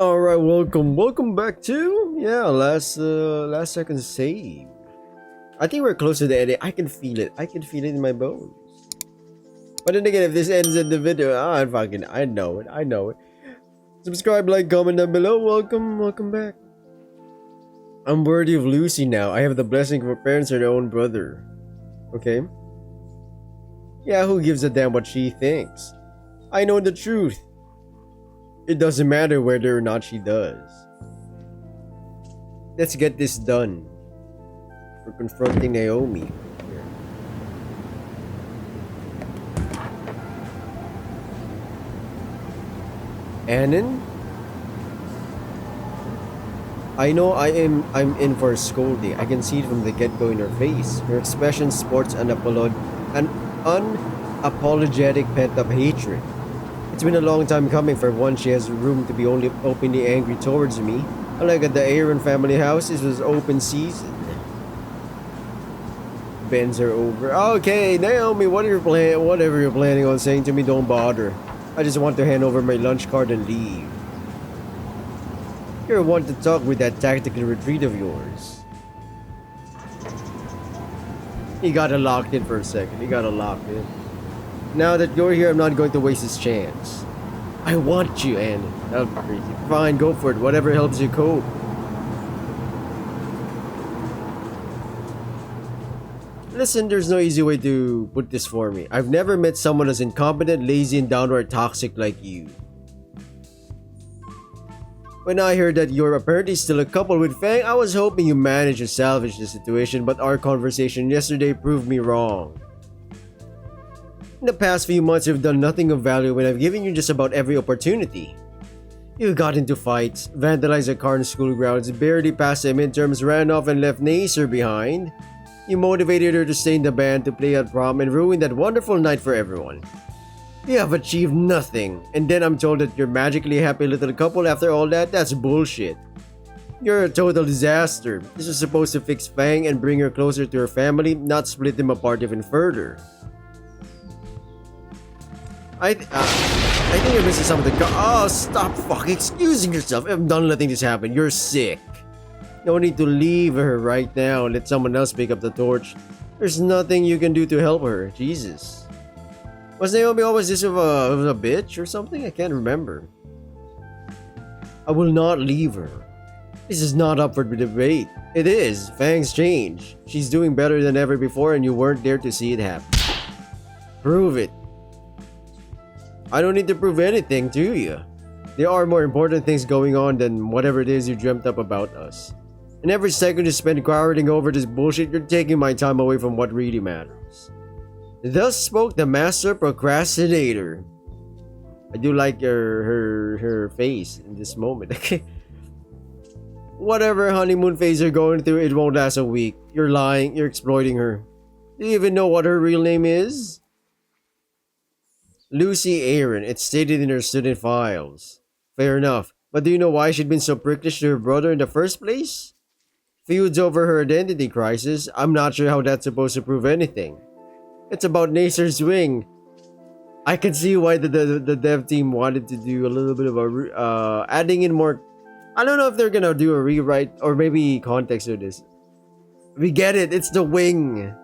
All right, welcome back to last second save. I think we're close to the end. I can feel it. I can feel it in my bones. But then again, if this ends in the video, I know it. I know it. Subscribe, like, comment down below. Welcome back. I'm worthy of Lucy now. I have the blessing of her parents or their own brother. Okay. Yeah, who gives a damn what she thinks? I know the truth. It doesn't matter whether or not she does. Let's get this done. We're confronting Naomi. Anon? I know I'm in for a scolding. I can see it from the get-go in her face. Her expression sports an unapologetic pent-up hatred. It's been a long time coming. For once, she has room to be only openly angry towards me. Unlike at the Aaron family house, this was open season. Bends are over. Okay, Naomi, whatever you're planning on saying to me, don't bother. I just want to hand over my lunch card and leave. You're one to talk with that tactical retreat of yours. He got it locked in for a second. He got it locked in. Now that you're here, I'm not going to waste this chance. I want you, Anne. That'll be crazy. Fine, go for it. Whatever helps you cope. Listen, there's no easy way to put this for me. I've never met someone as incompetent, lazy, and downright toxic like you. When I heard that you're apparently still a couple with Fang, I was hoping you managed to salvage the situation, but our conversation yesterday proved me wrong. In the past few months, you've done nothing of value when I've given you just about every opportunity. You got into fights, vandalized a car in school grounds, barely passed the midterms, ran off and left Nacer behind. You motivated her to stay in the band to play at prom and ruined that wonderful night for everyone. You have achieved nothing, and then I'm told that you're magically happy little couple after all that? That's bullshit. You're a total disaster. This was supposed to fix Fang and bring her closer to her family, not split them apart even further. I think you're missing some of the Oh, stop fucking excusing yourself. I've done letting this happen. You're sick. No need to leave her right now and let someone else pick up the torch. There's nothing you can do to help her. Jesus. Was Naomi always this of a bitch or something? I can't remember. I will not leave her. This is not up for debate. It is. Fang's changed. She's doing better than ever before and you weren't there to see it happen. Prove it. I don't need to prove anything to you. There are more important things going on than whatever it is you dreamt up about us. And every second you spend crowding over this bullshit, you're taking my time away from what really matters. Thus spoke the master procrastinator. I do like her face in this moment. Whatever honeymoon phase you're going through, it won't last a week. You're lying, you're exploiting her. Do you even know what her real name is? Lucy Aaron, it's stated in her student files. Fair enough, but do you know why she'd been so pricklish to her brother in the first place? Feuds over her identity crisis. I'm not sure how that's supposed to prove anything. It's about Nacer's wing. I can see why the dev team wanted to do a little bit of a adding in more. I don't know if they're gonna do a rewrite or maybe context with this. We get it. It's the wing.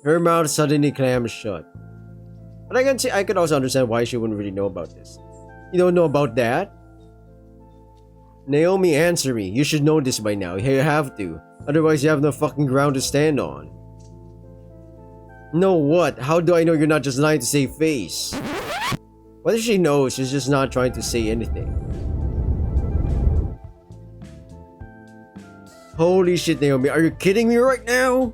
Her mouth suddenly clams shut. But I can also understand why she wouldn't really know about this. You don't know about that? Naomi, answer me. You should know this by now. You have to. Otherwise, you have no fucking ground to stand on. No what? How do I know you're not just lying to save face? What if she knows? She's just not trying to say anything. Holy shit, Naomi. Are you kidding me right now?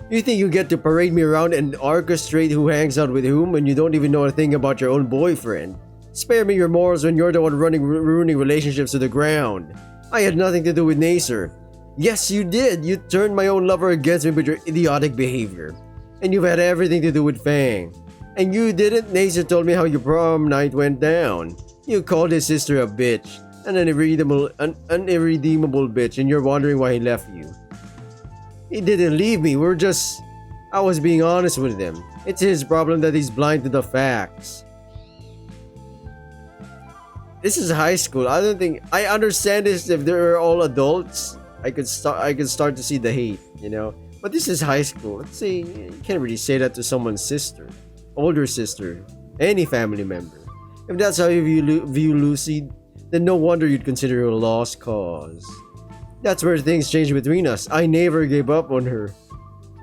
You think you get to parade me around and orchestrate who hangs out with whom when you don't even know a thing about your own boyfriend? Spare me your morals when you're the one ruining relationships to the ground. I had nothing to do with Nacer. Yes, you did. You turned my own lover against me with your idiotic behavior. And you've had everything to do with Fang. And you didn't. Nacer told me how your prom night went down. You called his sister a bitch. An irredeemable bitch, and you're wondering why he left you. He didn't leave me. I was being honest with him. It's his problem that he's blind to the facts. This is high school. I don't think I understand this if they're all adults. I could start to see the hate, you know. But this is high school. Let's say you can't really say that to someone's sister, older sister, any family member. If that's how you view Lucy, then no wonder you'd consider her a lost cause. That's where things change between us. I never gave up on her.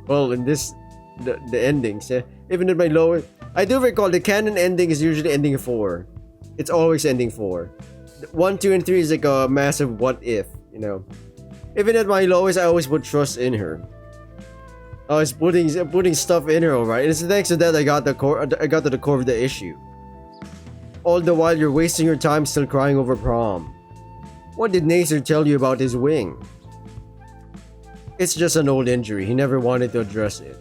Well, in this, the endings, even in my lowest, I do recall the canon ending is usually ending 4. It's always ending 4. 1, 2, and 3 is like a massive what if, you know. Even at my lowest, I always put trust in her. I was putting stuff in her, alright. And it's thanks to that I got to the core of the issue. All the while you're wasting your time still crying over prom. What did Nasir tell you about his wing? It's just an old injury. He never wanted to address it.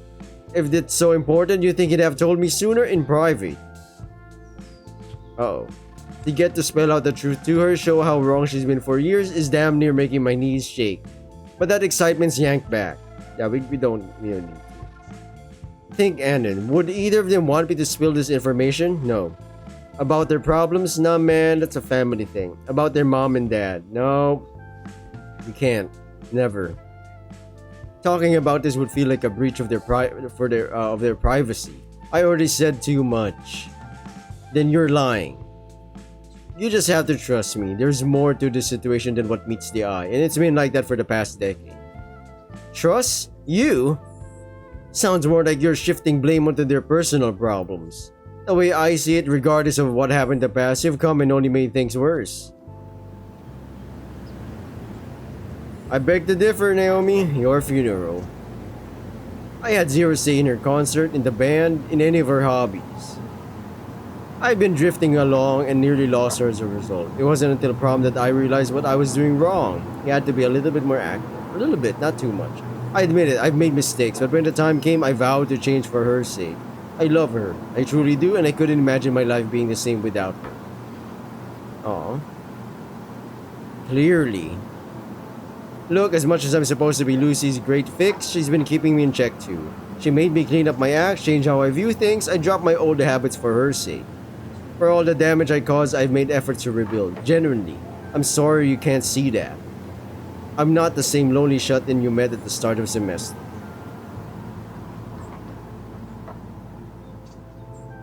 If it's so important, you think he'd have told me sooner in private. Uh-oh. To get to spell out the truth to her, show how wrong she's been for years, is damn near making my knees shake. But that excitement's yanked back. Yeah, we don't need to. Think, Anon, would either of them want me to spill this information? No. About their problems? Nah, man, that's a family thing. About their mom and dad? No. We can't. Never. Talking about this would feel like a breach of their privacy. I already said too much. Then you're lying. You just have to trust me. There's more to this situation than what meets the eye, and it's been like that for the past decade. Trust? You? Sounds more like you're shifting blame onto their personal problems. The way I see it, regardless of what happened in the past, you've come and only made things worse. I beg to differ, Naomi. Your funeral. I had zero say in her concert, in the band, in any of her hobbies. I've been drifting along and nearly lost her as a result. It wasn't until prom that I realized what I was doing wrong. He had to be a little bit more active. A little bit, not too much. I admit it, I've made mistakes, but when the time came, I vowed to change for her sake. I love her. I truly do, and I couldn't imagine my life being the same without her. Aw. Clearly. Look, as much as I'm supposed to be Lucy's great fix, she's been keeping me in check too. She made me clean up my act, change how I view things, I dropped my old habits for her sake. For all the damage I caused, I've made efforts to rebuild. Genuinely. I'm sorry you can't see that. I'm not the same lonely shut-in you met at the start of semester.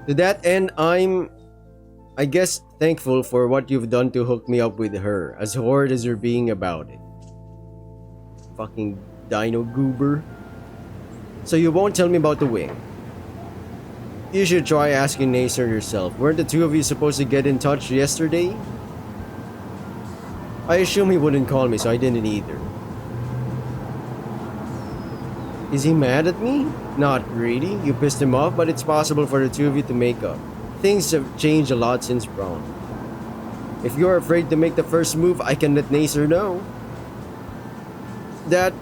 To that end, I guess, thankful for what you've done to hook me up with her, as horrid as you're being about it. Fucking dino goober. So you won't tell me about the wing? You should try asking Nasir yourself. Weren't the two of you supposed to get in touch yesterday? I assume he wouldn't call me, so I didn't either. Is he mad at me? Not really. You pissed him off, but it's possible for the two of you to make up. Things have changed a lot since prom. If you're afraid to make the first move, I can let Nasir know. That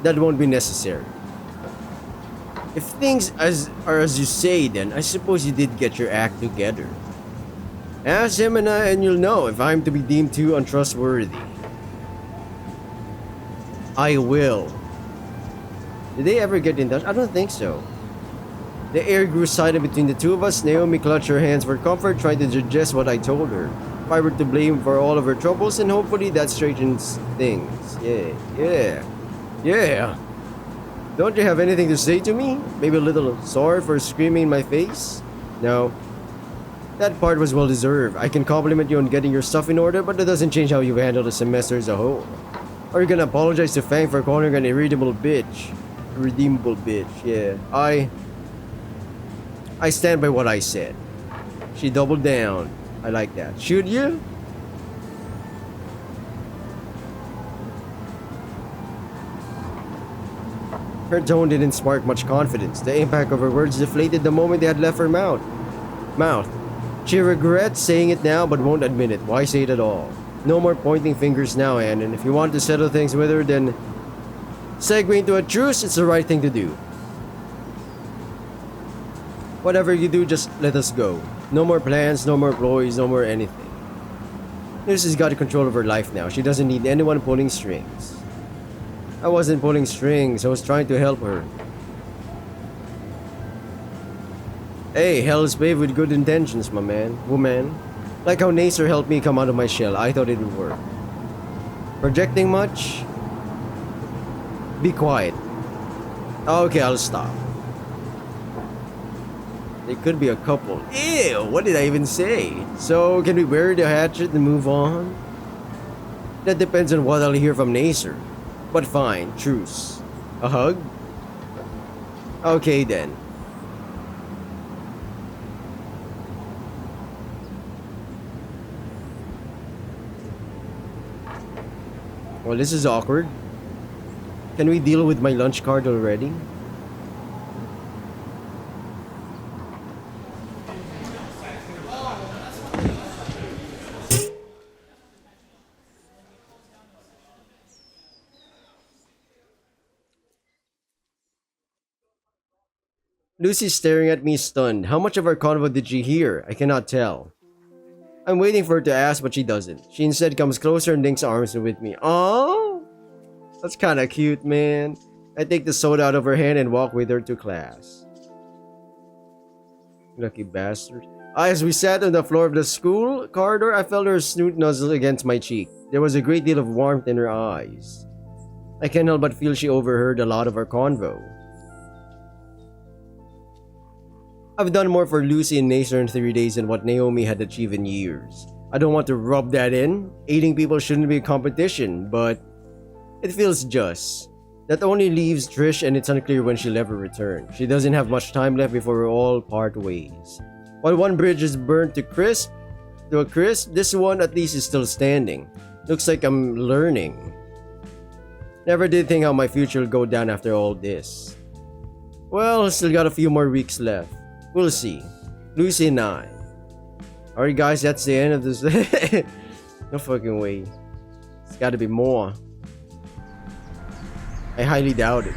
won't be necessary. If things are as you say, then I suppose you did get your act together. Ask him and you'll know if I'm to be deemed too untrustworthy. I will. Did they ever get in touch? I don't think so. The air grew silent between the two of us. Naomi clutched her hands for comfort, trying to digest what I told her. If I were to blame for all of her troubles, and hopefully that straightens things. Yeah. Don't you have anything to say to me? Maybe a little sorry for screaming in my face? No. That part was well deserved. I can compliment you on getting your stuff in order, but that doesn't change how you've handled the semester as a whole. Are you gonna apologize to Fang for calling her an irredeemable bitch? Yeah. I stand by what I said. She doubled down. I like that. Should you? Her tone didn't spark much confidence. The impact of her words deflated the moment they had left her mouth. She regrets saying it now but won't admit it. Why say it at all? No more pointing fingers now, Anne, and if you want to settle things with her, then segue into a truce. It's the right thing to do. Whatever you do, just let us go. No more plans, no more ploys, no more anything. Lucy's got control of her life now. She doesn't need anyone pulling strings. I wasn't pulling strings. I was trying to help her. Hey, hell's paved with good intentions, my man. Woman. Like how Nacer helped me come out of my shell. I thought it would work. Projecting much? Be quiet. Okay, I'll stop. They could be a couple. Ew, what did I even say? So, can we bury the hatchet and move on? That depends on what I'll hear from Nacer. But fine, truce. A hug? Okay then. Well, this is awkward. Can we deal with my lunch card already? Lucy's staring at me stunned. How much of our convo did she hear? I cannot tell. I'm waiting for her to ask, but she doesn't. She instead comes closer and links arms with me. Oh, that's kinda cute, man. I take the soda out of her hand and walk with her to class. Lucky bastard. As we sat on the floor of the school corridor, I felt her snoot nuzzle against my cheek. There was a great deal of warmth in her eyes. I can't help but feel she overheard a lot of our convo. I've done more for Lucy and Nacer in 3 days than what Naomi had achieved in years. I don't want to rub that in. Aiding people shouldn't be a competition, but it feels just. That only leaves Trish, and it's unclear when she'll ever return. She doesn't have much time left before we all part ways. While one bridge is burnt to a crisp, this one at least is still standing. Looks like I'm learning. Never did think how my future will go down after all this. Well, still got a few more weeks left. We'll see. Lucy and I. Alright guys, that's the end of this. No fucking way. It's gotta be more. I highly doubt it.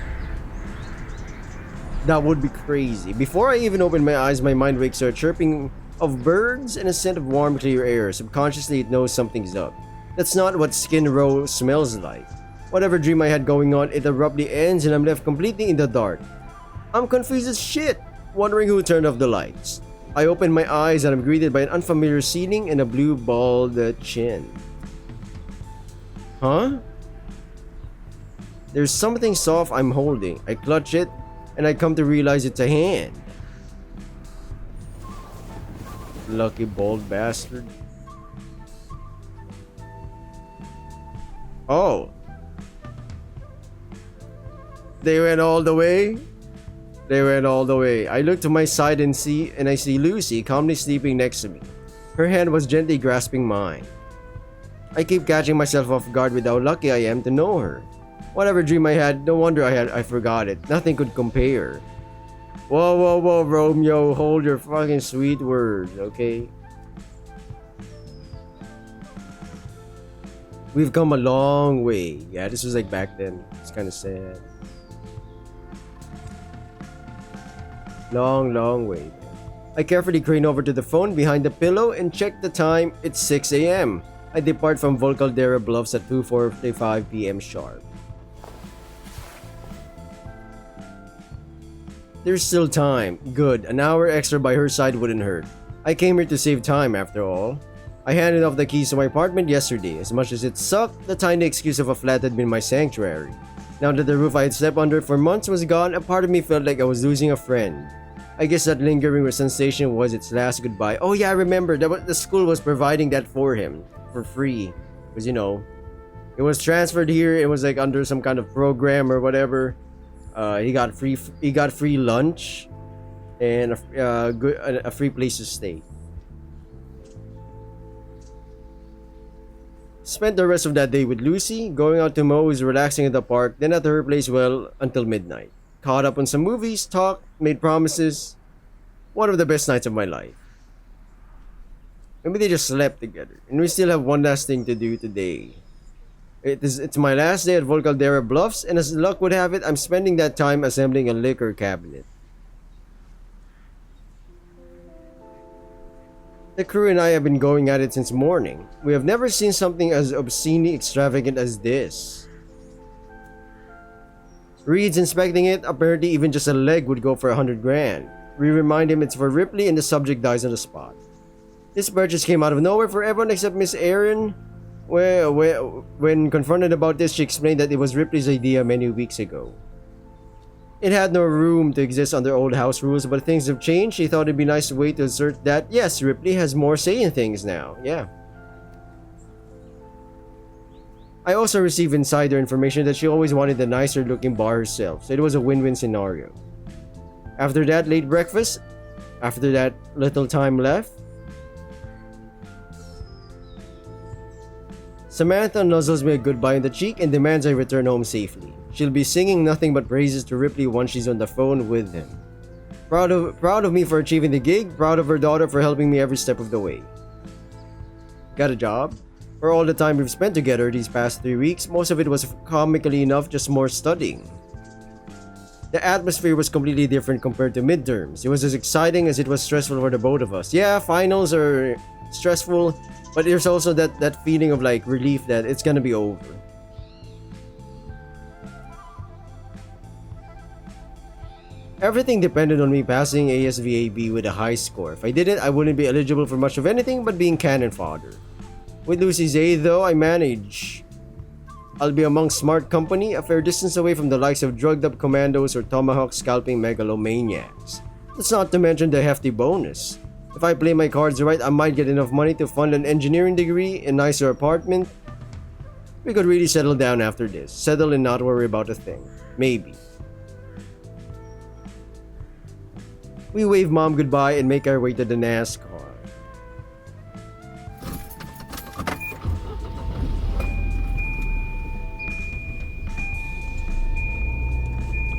That would be crazy. Before I even open my eyes, my mind wakes to a chirping of birds and a scent of warm, clear air. Subconsciously, it knows something's up. That's not what Skin Row smells like. Whatever dream I had going on, it abruptly ends and I'm left completely in the dark. I'm confused as shit, wondering who turned off the lights. I open my eyes and I'm greeted by an unfamiliar ceiling and a blue bald chin. Huh? There's something soft I'm holding. I clutch it and I come to realize it's a hand. Lucky bald bastard. Oh. They went all the way? They went all the way. I look to my side and I see Lucy calmly sleeping next to me. Her hand was gently grasping mine. I keep catching myself off guard with how lucky I am to know her. Whatever dream I had, no wonder I forgot it. Nothing could compare. Whoa, Romeo, hold your fucking sweet words, okay? We've come a long way. Yeah, this was like back then. It's kind of sad. Long way. I carefully crane over to the phone behind the pillow and check the time. It's 6 a.m. I depart from Volcaldera Bluffs at 2:45 p.m. sharp. There's still time. Good. An hour extra by her side wouldn't hurt. I came here to save time after all. I handed off the keys to my apartment yesterday. As much as it sucked, the tiny excuse of a flat had been my sanctuary. Now that the roof I had slept under for months was gone, a part of me felt like I was losing a friend. I guess that lingering sensation was its last goodbye. Oh yeah, I remember that the school was providing that for him for free. Because, you know, it was transferred here. It was like under some kind of program or whatever. He got free lunch and a free place to stay. Spent the rest of that day with Lucy, going out to Moe's, relaxing at the park, then at her place until midnight. Caught up on some movies, talked, made promises. One of the best nights of my life. Maybe they just slept together, and we still have one last thing to do today. It's my last day at Volcaldera Bluffs, and as luck would have it, I'm spending that time assembling a liquor cabinet. The crew and I have been going at it since morning. We have never seen something as obscenely extravagant as this. Reed's inspecting it. Apparently even just a leg would go for 100 grand. We remind him it's for Ripley and the subject dies on the spot. This purchase came out of nowhere for everyone except Miss Erin. When confronted about this, she explained that it was Ripley's idea many weeks ago. It had no room to exist under old house rules, but things have changed. She thought it'd be a nice way to assert that, yes, Ripley has more say in things now. Yeah. I also received insider information that she always wanted the nicer looking bar herself, so it was a win-win scenario. After that late breakfast, after that little time left, Samantha nuzzles me a goodbye on the cheek and demands I return home safely. She'll be singing nothing but praises to Ripley once she's on the phone with him. Proud of me for achieving the gig, proud of her daughter for helping me every step of the way. Got a job? For all the time we've spent together these past 3 weeks, most of it was comically enough just more studying. The atmosphere was completely different compared to midterms. It was as exciting as it was stressful for the both of us. Yeah, finals are stressful, but there's also that feeling of like relief that it's gonna be over. Everything depended on me passing ASVAB with a high score. If I didn't, I wouldn't be eligible for much of anything but being cannon fodder. With Lucy's aid though, I manage. I'll be among smart company, a fair distance away from the likes of drugged up commandos or tomahawk scalping megalomaniacs. That's not to mention the hefty bonus. If I play my cards right, I might get enough money to fund an engineering degree, a nicer apartment. We could really settle down after this. Settle and not worry about a thing. Maybe. We wave mom goodbye and make our way to the NASCAR.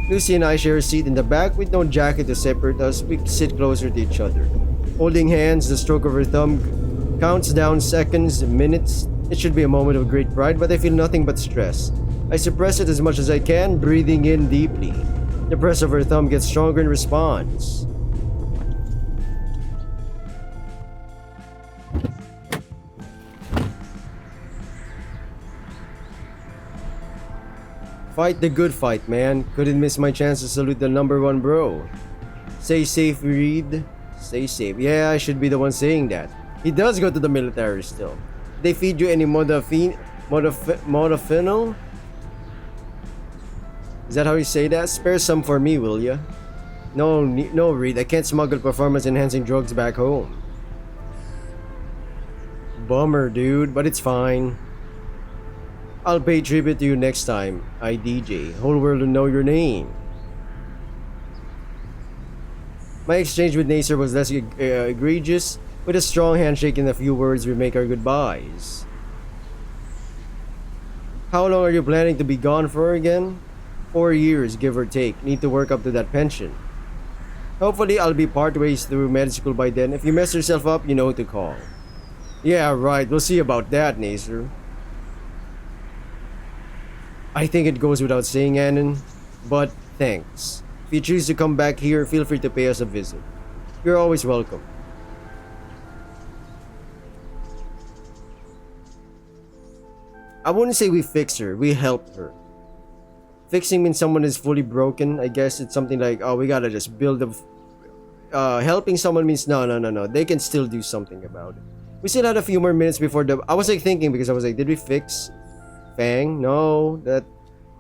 Lucy and I share a seat in the back with no jacket to separate us. We sit closer to each other. Holding hands, the stroke of her thumb counts down seconds, minutes. It should be a moment of great pride, but I feel nothing but stress. I suppress it as much as I can, breathing in deeply. The press of her thumb gets stronger in response. Fight the good fight, man. Couldn't miss my chance to salute the number one bro. Stay safe, Reed. Stay safe. Yeah, I should be the one saying that. He does go to the military still. They feed you any modafinil? Is that how you say that? Spare some for me, will ya? No, Reed. I can't smuggle performance-enhancing drugs back home. Bummer, dude, but it's fine. I'll pay tribute to you next time I DJ. Whole world will know your name. My exchange with Nacer was less egregious. With a strong handshake and a few words, we make our goodbyes. How long are you planning to be gone for again? 4 years, give or take. Need to work up to that pension. Hopefully, I'll be part ways through med school by then. If you mess yourself up, you know who to call. Yeah, right. We'll see about that, Nacer. I think it goes without saying, Anon, but thanks. If you choose to come back here, feel free to pay us a visit. You're always welcome. I wouldn't say we fixed her, we helped her. Fixing means someone is fully broken. I guess it's something like, oh, we gotta just build a... helping someone means no. They can still do something about it. We still had a few more minutes before the... I was like thinking because I was like, did we fix Fang? No,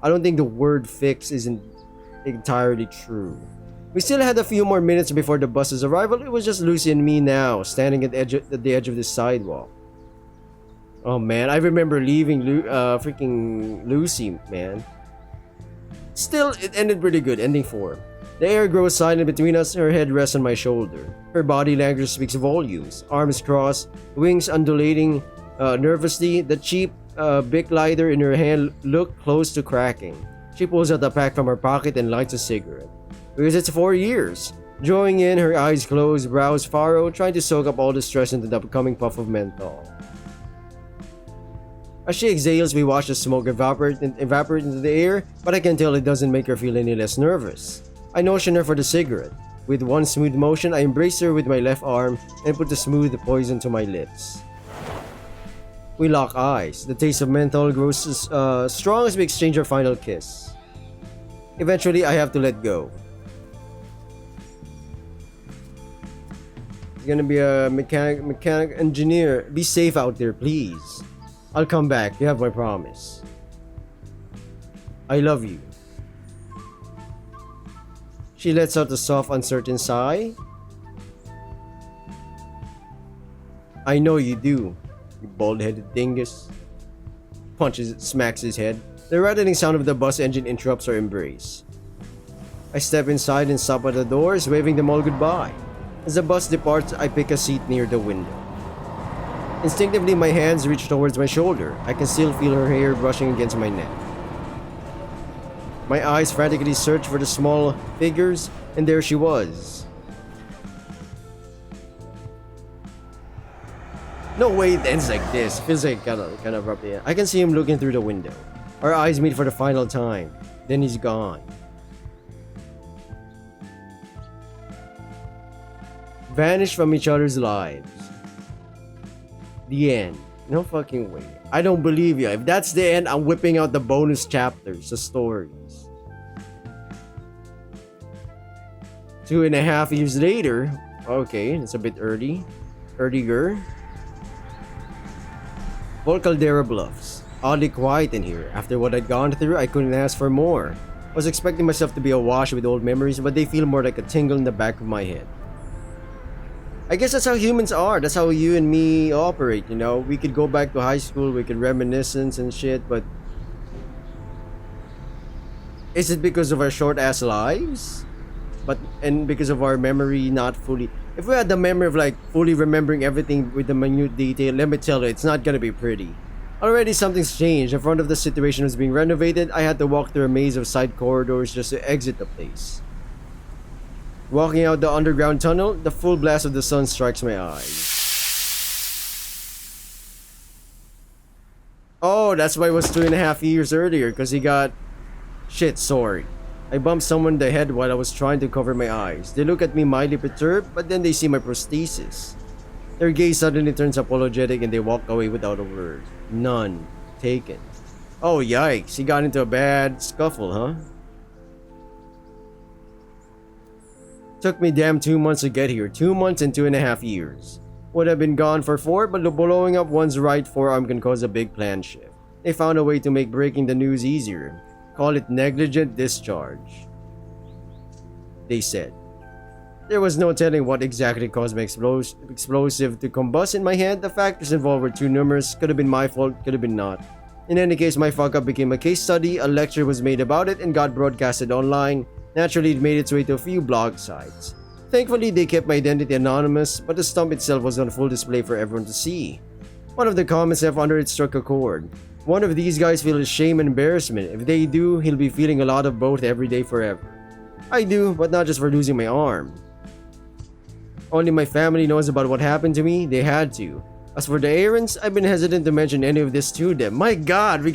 I don't think the word fix isn't entirely true. We still had a few more minutes before the bus's arrival. It was just Lucy and me now, standing at the edge of the sidewalk. Oh man, I remember leaving freaking Lucy, man. Still, it ended pretty good, ending 4. The air grows silent between us, her head rests on my shoulder. Her body language speaks volumes. Arms crossed, wings undulating nervously, the cheap Bic lighter in her hand looked close to cracking. She pulls out a pack from her pocket and lights a cigarette. Because it's 4 years. Drawing in, her eyes closed, brows furrowed, trying to soak up all the stress into the upcoming puff of menthol. As she exhales, we watch the smoke evaporate into the air, but I can tell it doesn't make her feel any less nervous. I notion her for the cigarette. With one smooth motion, I embrace her with my left arm and put the smooth poison to my lips. We lock eyes. The taste of menthol grows strong as we exchange our final kiss. Eventually, I have to let go. gonna be a mechanic engineer. Be safe out there, please. I'll come back. You have my promise. I love you. She lets out a soft, uncertain sigh. I know you do, you bald-headed dingus. Smacks his head. The rattling sound of the bus engine interrupts our embrace. I step inside and stop at the doors, waving them all goodbye. As the bus departs, I pick a seat near the window. Instinctively, my hands reach towards my shoulder. I can still feel her hair brushing against my neck. My eyes frantically search for the small figures, and there she was. No way it ends like this. Feels like kind of rough. I can see him looking through the window. Our eyes meet for the final time. Then he's gone. Vanished from each other's lives. The end. No fucking way. I don't believe you. If that's the end, I'm whipping out the bonus chapters, the stories. 2.5 years later. Okay, that's a bit early. Earlier. Caldera Bluffs. Oddly quiet in here. After what I'd gone through, I couldn't ask for more. I was expecting myself to be awash with old memories, but they feel more like a tingle in the back of my head. I guess that's how humans are. That's how you and me operate, you know? We could go back to high school, we could reminiscence and shit, but... Is it because of our short-ass lives? And because of our memory not fully... If we had the memory of like fully remembering everything with the minute detail, let me tell you, it's not gonna be pretty. Already something's changed. The front of the situation was being renovated. I had to walk through a maze of side corridors just to exit the place. Walking out the underground tunnel, the full blast of the sun strikes my eyes. Oh, that's why it was 2.5 years earlier, because he got... Shit, sorry. I bumped someone in the head while I was trying to cover my eyes. They look at me mildly perturbed, but then they see my prosthesis. Their gaze suddenly turns apologetic and they walk away without a word. None taken. Oh, yikes. He got into a bad scuffle, huh? Took me damn 2 months to get here. 2 months and 2.5 years. Would have been gone for 4, but blowing up one's right forearm can cause a big plan shift. They found a way to make breaking the news easier. Call it negligent discharge, they said. There was no telling what exactly caused my explosive to combust in my head. The factors involved were too numerous. Could have been my fault, could have been not. In any case, my fuck up became a case study. A lecture was made about it and got broadcasted online. Naturally, it made its way to a few blog sites. Thankfully, they kept my identity anonymous, but the stump itself was on full display for everyone to see. One of the comments left under it struck a chord. One of these guys feels shame and embarrassment. If they do, he'll be feeling a lot of both every day forever. I do, but not just for losing my arm. Only my family knows about what happened to me. They had to. As for the errands, I've been hesitant to mention any of this to them. My God,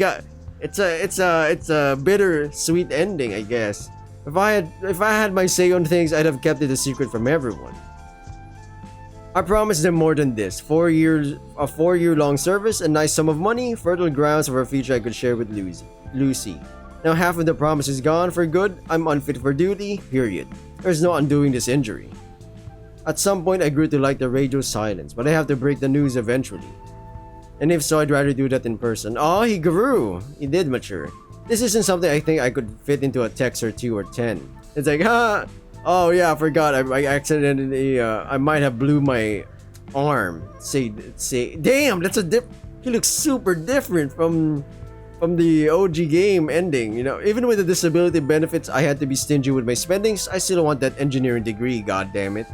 it's a bitter-sweet ending, I guess. If I had my say on things, I'd have kept it a secret from everyone. I promised them more than this. 4 years, a 4-year-long service, a nice sum of money, fertile grounds for a future I could share with Lucy. Now half of the promise is gone for good. I'm unfit for duty, period. There's no undoing this injury. At some point, I grew to like the radio silence, but I have to break the news eventually. And if so, I'd rather do that in person. Oh, he grew. He did mature. This isn't something I think I could fit into a text or 2 or 10. It's like, oh yeah, I forgot. I accidentally, I might have blew my arm. Say, damn, that's a he looks super different from the OG game ending. You know, even with the disability benefits, I had to be stingy with my spendings. I still want that engineering degree. God damn it.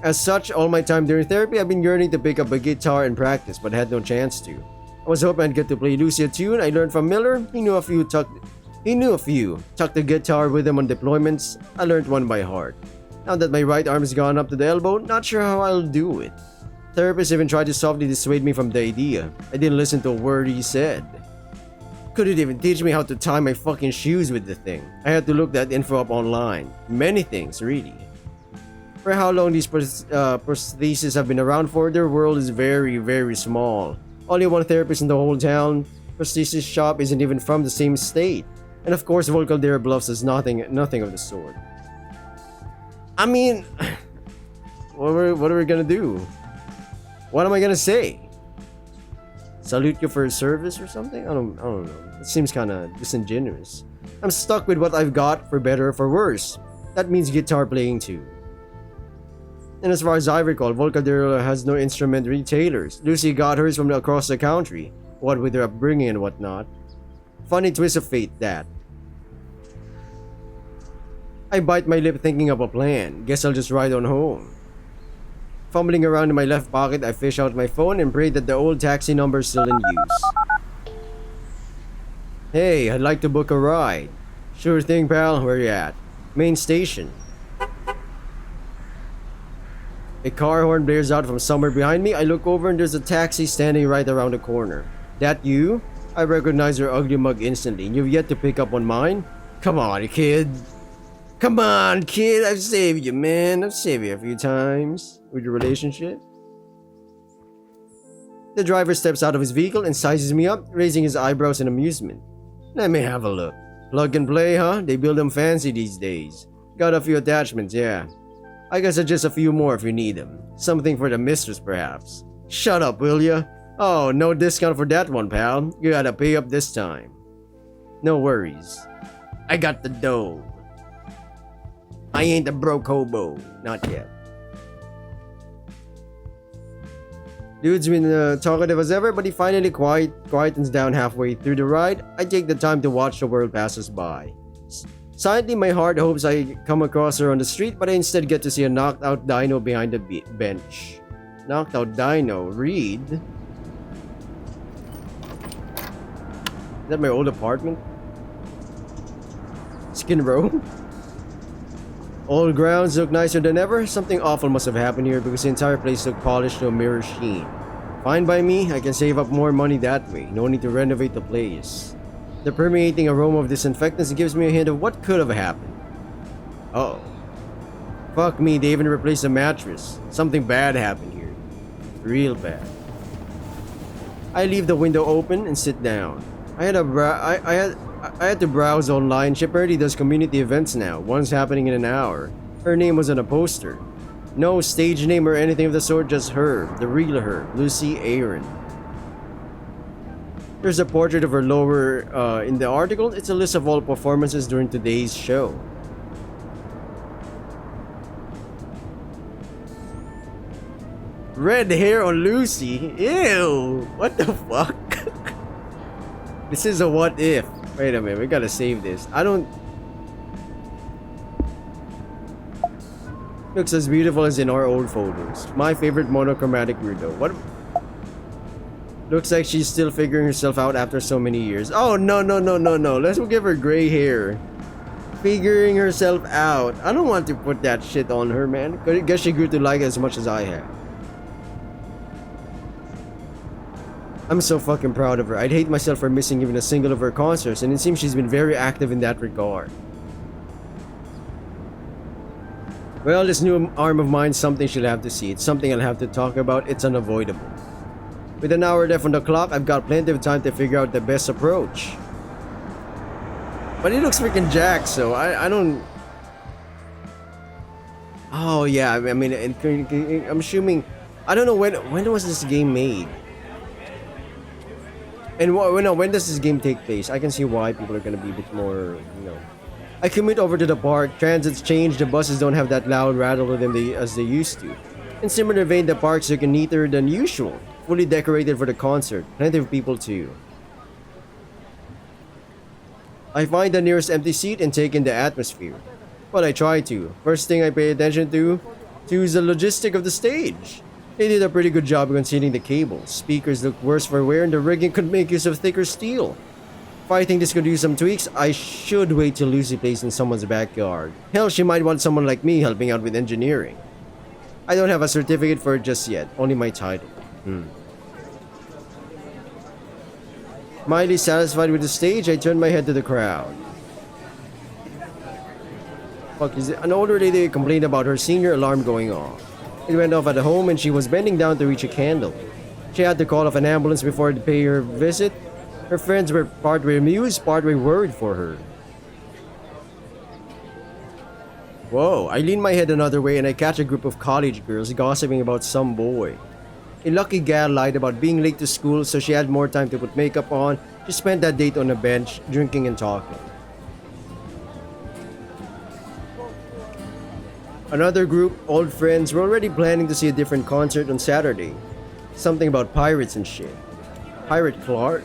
As such, all my time during therapy, I've been yearning to pick up a guitar and practice, but had no chance to. I was hoping I'd get to play Lucy a tune. I learned from Miller. He knew a few. Tucked the guitar with him on deployments. I learned one by heart. Now that my right arm has gone up to the elbow, not sure how I'll do it. Therapists even tried to softly dissuade me from the idea. I didn't listen to a word he said. Couldn't even teach me how to tie my fucking shoes with the thing. I had to look that info up online. Many things, really. For how long these prostheses have been around for, their world is very, very small. Only one therapist in the whole town. Prosthesis shop isn't even from the same state. And of course, Caldera Bluffs is nothing of the sort. I mean, What are we gonna do? What am I gonna say? Salute you for your service or something? I don't know. It seems kind of disingenuous. I'm stuck with what I've got, for better or for worse. That means guitar playing too. And as far as I recall, Volcadero has no instrument retailers. Lucy got hers from across the country, what with her upbringing and whatnot. Funny twist of fate, that. I bite my lip thinking of a plan. Guess I'll just ride on home. Fumbling around in my left pocket, I fish out my phone and pray that the old taxi number is still in use. Hey, I'd like to book a ride. Sure thing, pal. Where you at? Main station. A car horn blares out from somewhere behind me. I look over and there's a taxi standing right around the corner. That you? I recognize your ugly mug instantly. You've yet to pick up on mine? Come on, kid. Come on, kid. I've saved you, man. I've saved you a few times with your relationship. The driver steps out of his vehicle and sizes me up, raising his eyebrows in amusement. Let me have a look. Plug and play, huh? They build them fancy these days. Got a few attachments, yeah. I guess just a few more if you need them. Something for the mistress, perhaps. Shut up, will ya? Oh, no discount for that one, pal. You gotta pay up this time. No worries. I got the dough. I ain't a broke hobo. Not yet. Dude's been talkative as ever, but he finally quietens down halfway through the ride. I take the time to watch the world pass us by. Silently, my heart hopes I come across her on the street, but I instead get to see a knocked out dino behind the bench. Knocked out dino? Read? Is that my old apartment? Skin Row? Old grounds look nicer than ever. Something awful must have happened here because the entire place looked polished to a mirror sheen. Fine by me, I can save up more money that way. No need to renovate the place. The permeating aroma of disinfectants gives me a hint of what could have happened. Uh-oh. Fuck me, they even replaced the mattress. Something bad happened here. Real bad. I leave the window open and sit down. I had to browse online. She apparently does community events now. One's happening in an hour. Her name was on a poster. No stage name or anything of the sort, just her. The real her. Lucy Aaron. There's a portrait of her lower in the article. It's a list of all performances during today's show. Red hair on Lucy? Ew! What the fuck? This is a what if. Wait a minute, we gotta save this. I don't... Looks as beautiful as in our old photos. My favorite monochromatic weirdo. What? Looks like she's still figuring herself out after so many years. Oh, no. Let's give her gray hair. Figuring herself out. I don't want to put that shit on her, man. I guess she grew to like it as much as I have. I'm so fucking proud of her. I'd hate myself for missing even a single of her concerts, and it seems she's been very active in that regard. Well, this new arm of mine's something she'll have to see. It's something I'll have to talk about. It's unavoidable. With an hour left on the clock, I've got plenty of time to figure out the best approach. But it looks freaking jacked, so I don't... Oh, yeah, I mean, I'm assuming... I don't know when was this game made? And when does this game take place? I can see why people are gonna be a bit more, you know. I commute over to the park. Transit's changed. The buses don't have that loud rattle to them as they used to. In similar vein, the park's looking neater than usual. Fully decorated for the concert. Plenty of people too. I find the nearest empty seat and take in the atmosphere. Well, I try to. First thing I pay attention to is the logistic of the stage. They did a pretty good job of concealing the cables. Speakers look worse for wear and the rigging could make use of thicker steel. If I think this could use some tweaks, I should wait till Lucy plays in someone's backyard. Hell, she might want someone like me helping out with engineering. I don't have a certificate for it just yet, only my title. Mildly satisfied with the stage, I turned my head to the crowd. Fuck, is it? An older lady complained about her senior alarm going off. It went off at home and she was bending down to reach a candle. She had to call off an ambulance before to pay her visit. Her friends were partway amused, partway worried for her. Whoa, I lean my head another way and I catch a group of college girls gossiping about some boy. A lucky gal lied about being late to school so she had more time to put makeup on. She spent that date on a bench, drinking and talking. Another group, old friends, were already planning to see a different concert on Saturday. Something about pirates and shit. Pirate Clark?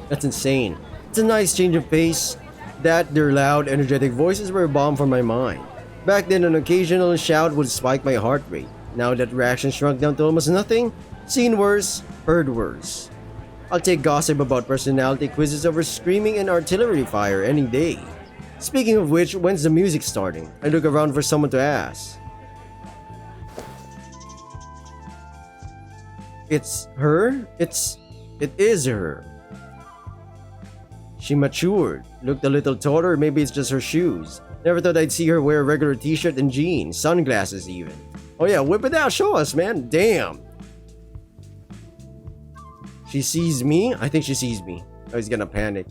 That's insane. It's a nice change of pace. That, their loud, energetic voices were a balm for my mind. Back then, an occasional shout would spike my heart rate. Now that reaction shrunk down to almost nothing, seen worse, heard worse. I'll take gossip about personality quizzes over screaming and artillery fire any day. Speaking of which, when's the music starting? I look around for someone to ask. It's her? It is her. She matured, looked a little taller, maybe it's just her shoes. Never thought I'd see her wear a regular t-shirt and jeans, sunglasses even. Oh yeah, whip it out, show us, man. Damn. She sees me? I think she sees me. Oh, he's gonna panic.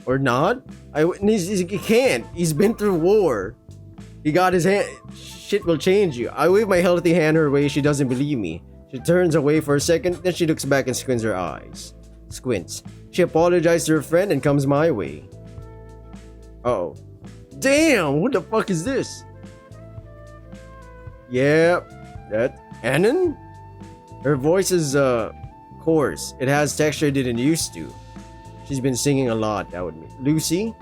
Or not? He can't. He's been through war. He got his hand. Shit will change you. I wave my healthy hand her way. She doesn't believe me. She turns away for a second, then she looks back and squints her eyes. Squints. She apologizes to her friend and comes my way. Uh-oh. Damn, what the fuck is this? Yeah, that Anon? Her voice is coarse. It has texture I didn't used to. She's been singing a lot, that would mean. Lucy?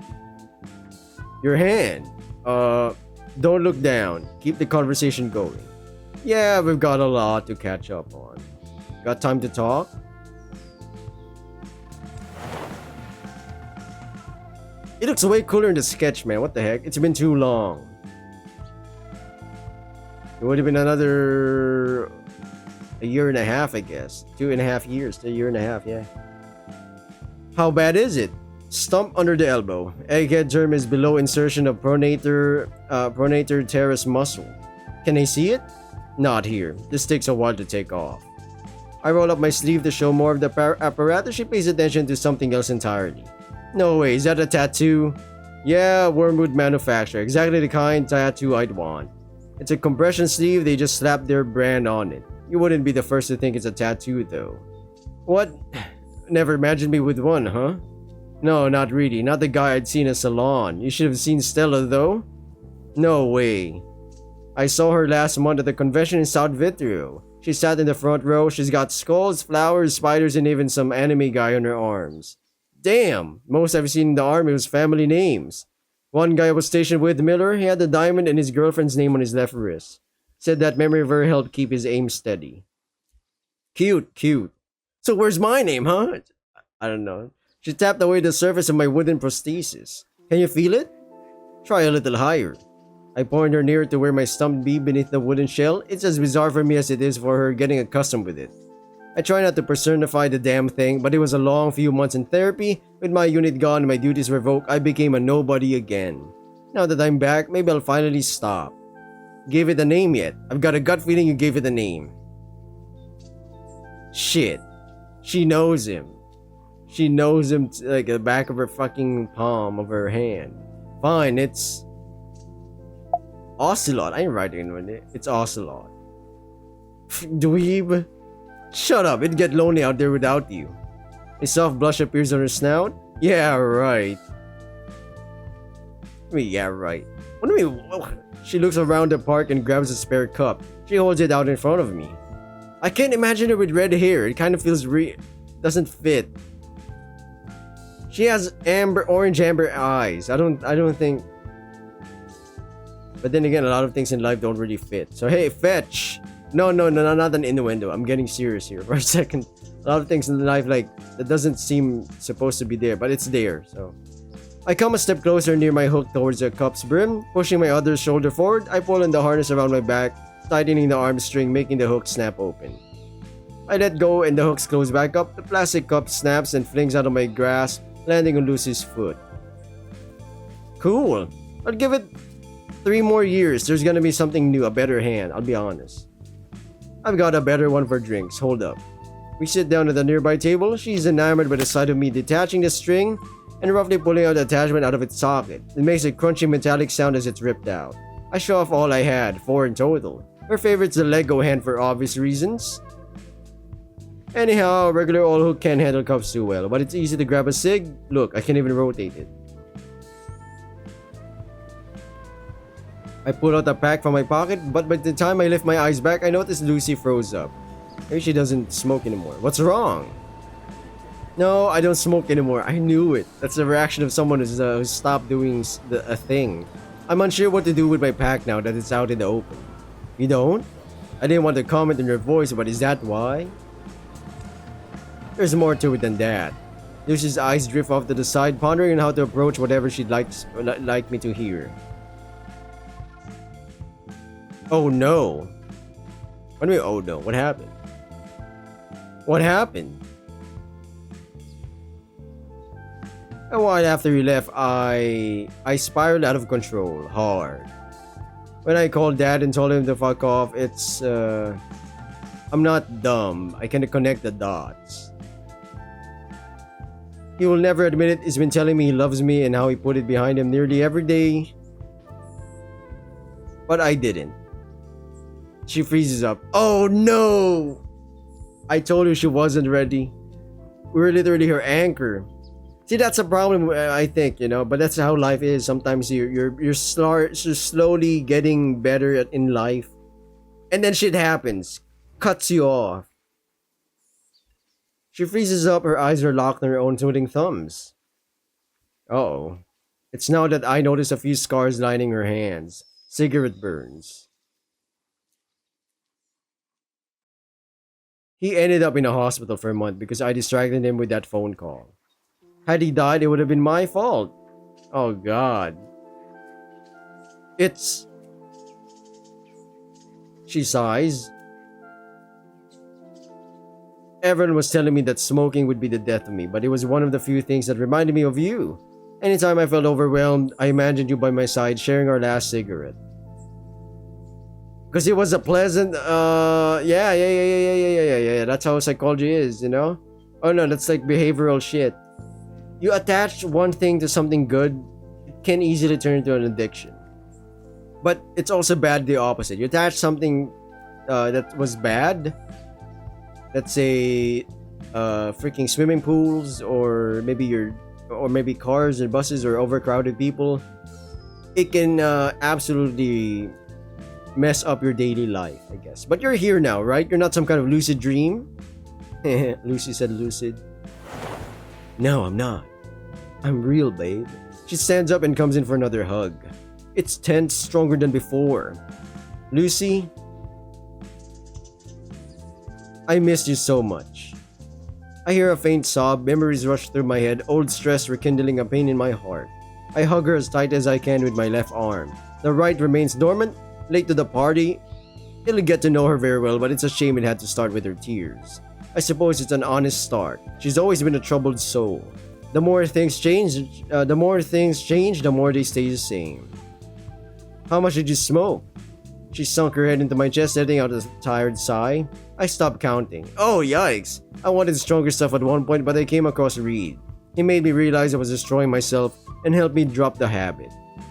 Your hand. Don't look down. Keep the conversation going. Yeah, we've got a lot to catch up on. Got time to talk? It looks way cooler in the sketch, man. What the heck? It's been too long. It would have been another... a year and a half, I guess. 2.5 years. A year and a half, yeah. How bad is it? Stump under the elbow. Egghead term is below insertion of pronator teres muscle. Can I see it? Not here. This takes a while to take off. I roll up my sleeve to show more of the apparatus. She pays attention to something else entirely. No way, is that a tattoo? Yeah, Wormwood manufacturer. Exactly the kind tattoo I'd want. It's a compression sleeve, they just slapped their brand on it. You wouldn't be the first to think it's a tattoo though. What? Never imagined me with one, huh? No, not really. Not the guy I'd seen in a salon. You should have seen Stella though. No way. I saw her last month at the convention in South Vitrio. She sat in the front row. She's got skulls, flowers, spiders, and even some anime guy on her arms. Damn! Most I've seen in the army was family names. One guy I was stationed with, Miller, he had the diamond and his girlfriend's name on his left wrist. Said that memory of her helped keep his aim steady. Cute, cute. So where's my name, huh? I don't know. She tapped away the surface of my wooden prosthesis. Can you feel it? Try a little higher. I pointed her nearer to where my stump be beneath the wooden shell. It's as bizarre for me as it is for her getting accustomed with it. I try not to personify the damn thing, but it was a long few months in therapy. With my unit gone and my duties revoked, I became a nobody again. Now that I'm back, maybe I'll finally stop. Gave it a name yet? I've got a gut feeling you gave it a name. Shit. She knows him. She knows him like the back of her fucking palm of her hand. Fine, it's... Ocelot. I ain't writing it. It's Ocelot. Dweeb. Shut up, it'd get lonely out there without you. A soft blush appears on her snout. Yeah, right. Yeah, right. What do you mean? She looks around the park and grabs a spare cup. She holds it out in front of me. I can't imagine her with red hair. It kind of feels doesn't fit. She has orange amber eyes. I don't think. But then again, a lot of things in life don't really fit. So hey, fetch. No, not an innuendo. I'm getting serious here for a second. A lot of things in life like that doesn't seem supposed to be there, but it's there. So I come a step closer near my hook towards the cup's brim. Pushing my other shoulder forward, I pull on the harness around my back, tightening the arm string, making the hook snap open. I let go and the hooks close back up. The plastic cup snaps and flings out of my grasp, landing on Lucy's foot. Cool. I'll give it 3 more years. There's gonna be something new, a better hand, I'll be honest. I've got a better one for drinks. Hold up. We sit down at the nearby table. She's enamored by the sight of me detaching the string and roughly pulling out the attachment out of its socket. It makes a crunchy metallic sound as it's ripped out. I show off all I had, 4 in total. Her favorite's the Lego hand for obvious reasons. Anyhow, regular old hook can't handle cups too well, but it's easy to grab a cig. Look, I can't even rotate it. I pull out a pack from my pocket, but by the time I lift my eyes back, I notice Lucy froze up. Maybe she doesn't smoke anymore. What's wrong? No, I don't smoke anymore. I knew it. That's the reaction of someone who's stopped doing a thing. I'm unsure what to do with my pack now that it's out in the open. You don't? I didn't want to comment on your voice, but is that why? There's more to it than that. Lucy's eyes drift off to the side, pondering on how to approach whatever she'd like me to hear. Oh no. What do you mean, oh no? What happened? What happened? A while after you left, I spiraled out of control, hard. When I called Dad and told him to fuck off, I'm not dumb. I can connect the dots. He will never admit it. He's been telling me he loves me and how he put it behind him nearly every day. But I didn't. She freezes up. Oh no! I told her she wasn't ready. We were literally her anchor. See, that's a problem, I think, but that's how life is. Sometimes you're slowly getting better in life, and then shit happens, cuts you off. She freezes up, her eyes are locked on her own twiddling thumbs. Uh-oh. It's now that I notice a few scars lining her hands. Cigarette burns. He ended up in a hospital for a month because I distracted him with that phone call. Had he died, it would have been my fault. Oh God. She sighs. Everyone was telling me that smoking would be the death of me, but it was one of the few things that reminded me of you. Anytime I felt overwhelmed, I imagined you by my side sharing our last cigarette. Because it was a pleasant, yeah. That's how psychology is, Oh no, that's like behavioral shit. You attach one thing to something good, it can easily turn into an addiction. But it's also bad the opposite. You attach something that was bad, let's say freaking swimming pools, or maybe cars and buses or overcrowded people. It can absolutely mess up your daily life, I guess. But you're here now, right? You're not some kind of lucid dream. Lucy said lucid. No, I'm not. I'm real, babe. She stands up and comes in for another hug. It's tense, stronger than before. Lucy, I missed you so much. I hear a faint sob, memories rush through my head, old stress rekindling a pain in my heart. I hug her as tight as I can with my left arm. The right remains dormant, late to the party. It'll get to know her very well, but it's a shame it had to start with her tears. I suppose it's an honest start. She's always been a troubled soul. The more things change, the more they stay the same. How much did you smoke? She sunk her head into my chest, letting out a tired sigh. I stopped counting. Oh, yikes! I wanted stronger stuff at one point, but I came across Reed. He made me realize I was destroying myself and helped me drop the habit.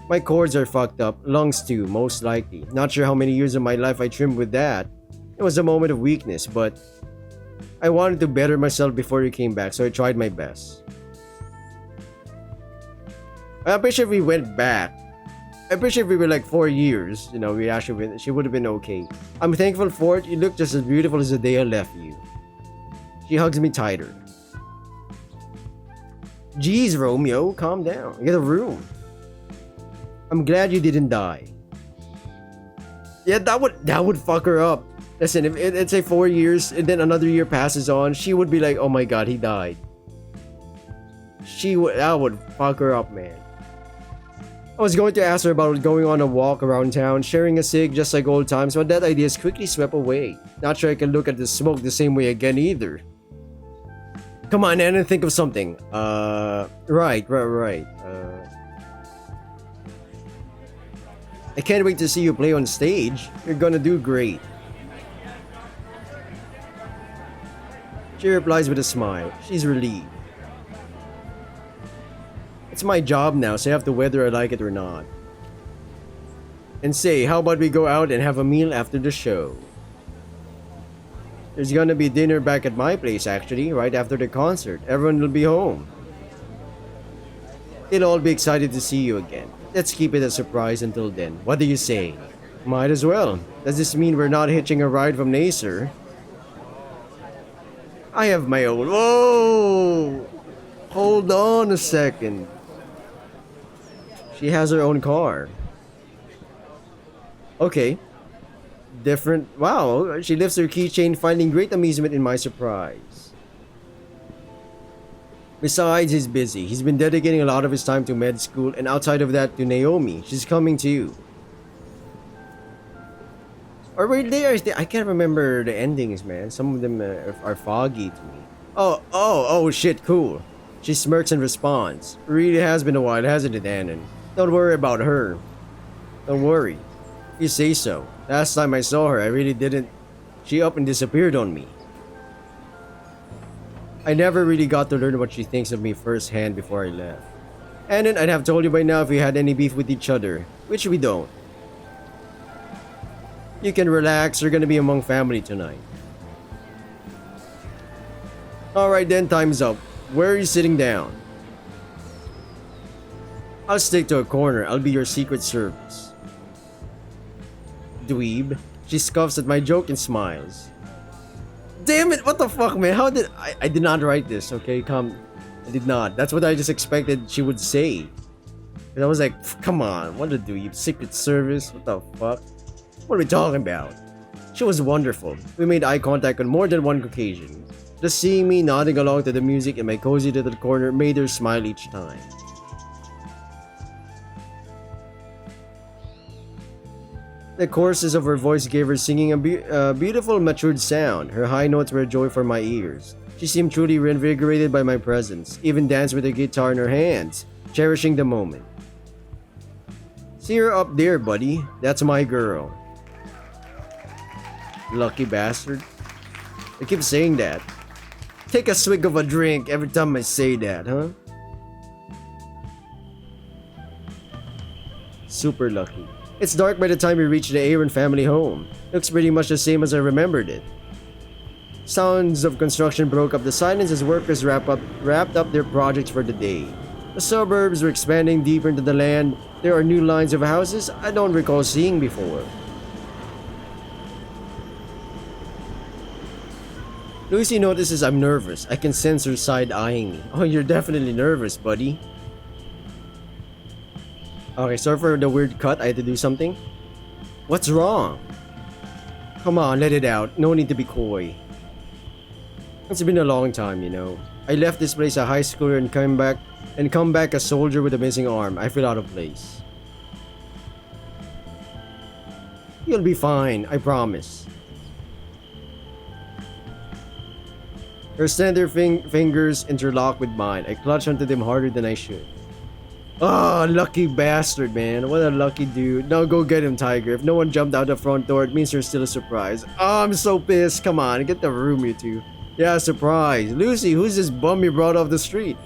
My cords are fucked up, lungs too, most likely. Not sure how many years of my life I trimmed with that. It was a moment of weakness, but I wanted to better myself before you came back, so I tried my best. I'm pretty sure if we went back, I'm pretty sure if we were like 4 years, she would have been okay. I'm thankful for it. You look just as beautiful as the day I left you. She hugs me tighter. Jeez, Romeo, calm down. Get a room. I'm glad you didn't die. Yeah, that would fuck her up. Listen, if it's say 4 years and then another year passes on, she would be like, oh my god, he died. That would fuck her up, man. I was going to ask her about going on a walk around town, sharing a cig just like old times, but that idea is quickly swept away. Not sure I can look at the smoke the same way again either. Come on, Anna, think of something. Right. I can't wait to see you play on stage. You're gonna do great. She replies with a smile. She's relieved. It's my job now, so I have to whether I like it or not. And say, how about we go out and have a meal after the show? There's gonna be dinner back at my place actually, right after the concert. Everyone will be home. They'll all be excited to see you again. Let's keep it a surprise until then. What do you say? Might as well. Does this mean we're not hitching a ride from Nacer? I have my own. Whoa! Hold on a second. She has her own car. Okay. Different. Wow, she lifts her keychain, finding great amusement in my surprise. Besides, he's busy. He's been dedicating a lot of his time to med school, and outside of that, to Naomi. She's coming too. Or were they? I can't remember the endings, man. Some of them are foggy to me. Oh, shit, cool. She smirks in response. Really has been a while, hasn't it, Anon? Don't worry about her. Don't worry. If you say so. Last time I saw her, I really didn't. She up and disappeared on me. I never really got to learn what she thinks of me firsthand before I left. Anon, I'd have told you by now if we had any beef with each other, which we don't. You can relax, you're gonna be among family tonight. Alright then, time's up. Where are you sitting down? I'll stick to a corner, I'll be your secret service. Dweeb. She scoffs at my joke and smiles. Damn it, what the fuck, man? How did I did not write this, okay? I did not. That's what I just expected she would say. And I was like, come on, what a dweeb? Secret service? What the fuck? What are we talking about? She was wonderful. We made eye contact on more than one occasion. Just seeing me nodding along to the music in my cozy little corner made her smile each time. The choruses of her voice gave her singing a beautiful, matured sound. Her high notes were a joy for my ears. She seemed truly reinvigorated by my presence, even danced with a guitar in her hands, cherishing the moment. See her up there, buddy. That's my girl. Lucky bastard. I keep saying that. Take a swig of a drink every time I say that, huh? Super lucky. It's dark by the time we reach the Aaron family home. Looks pretty much the same as I remembered it. Sounds of construction broke up the silence as workers wrapped up their projects for the day. The suburbs were expanding deeper into the land. There are new lines of houses I don't recall seeing before. Lucy notices I'm nervous. I can sense her side-eyeing me. Oh, you're definitely nervous, buddy. Okay, sorry for the weird cut. I had to do something. What's wrong? Come on, let it out. No need to be coy. It's been a long time, you know. I left this place a high schooler and come back a soldier with a missing arm. I feel out of place. You'll be fine, I promise. Her slender fingers interlock with mine. I clutch onto them harder than I should. Oh, lucky bastard, man. What a lucky dude. Now go get him, Tiger. If no one jumped out the front door, it means there's still a surprise. Oh, I'm so pissed. Come on, get the room, you two. Yeah, surprise. Lucy, who's this bum you brought off the street?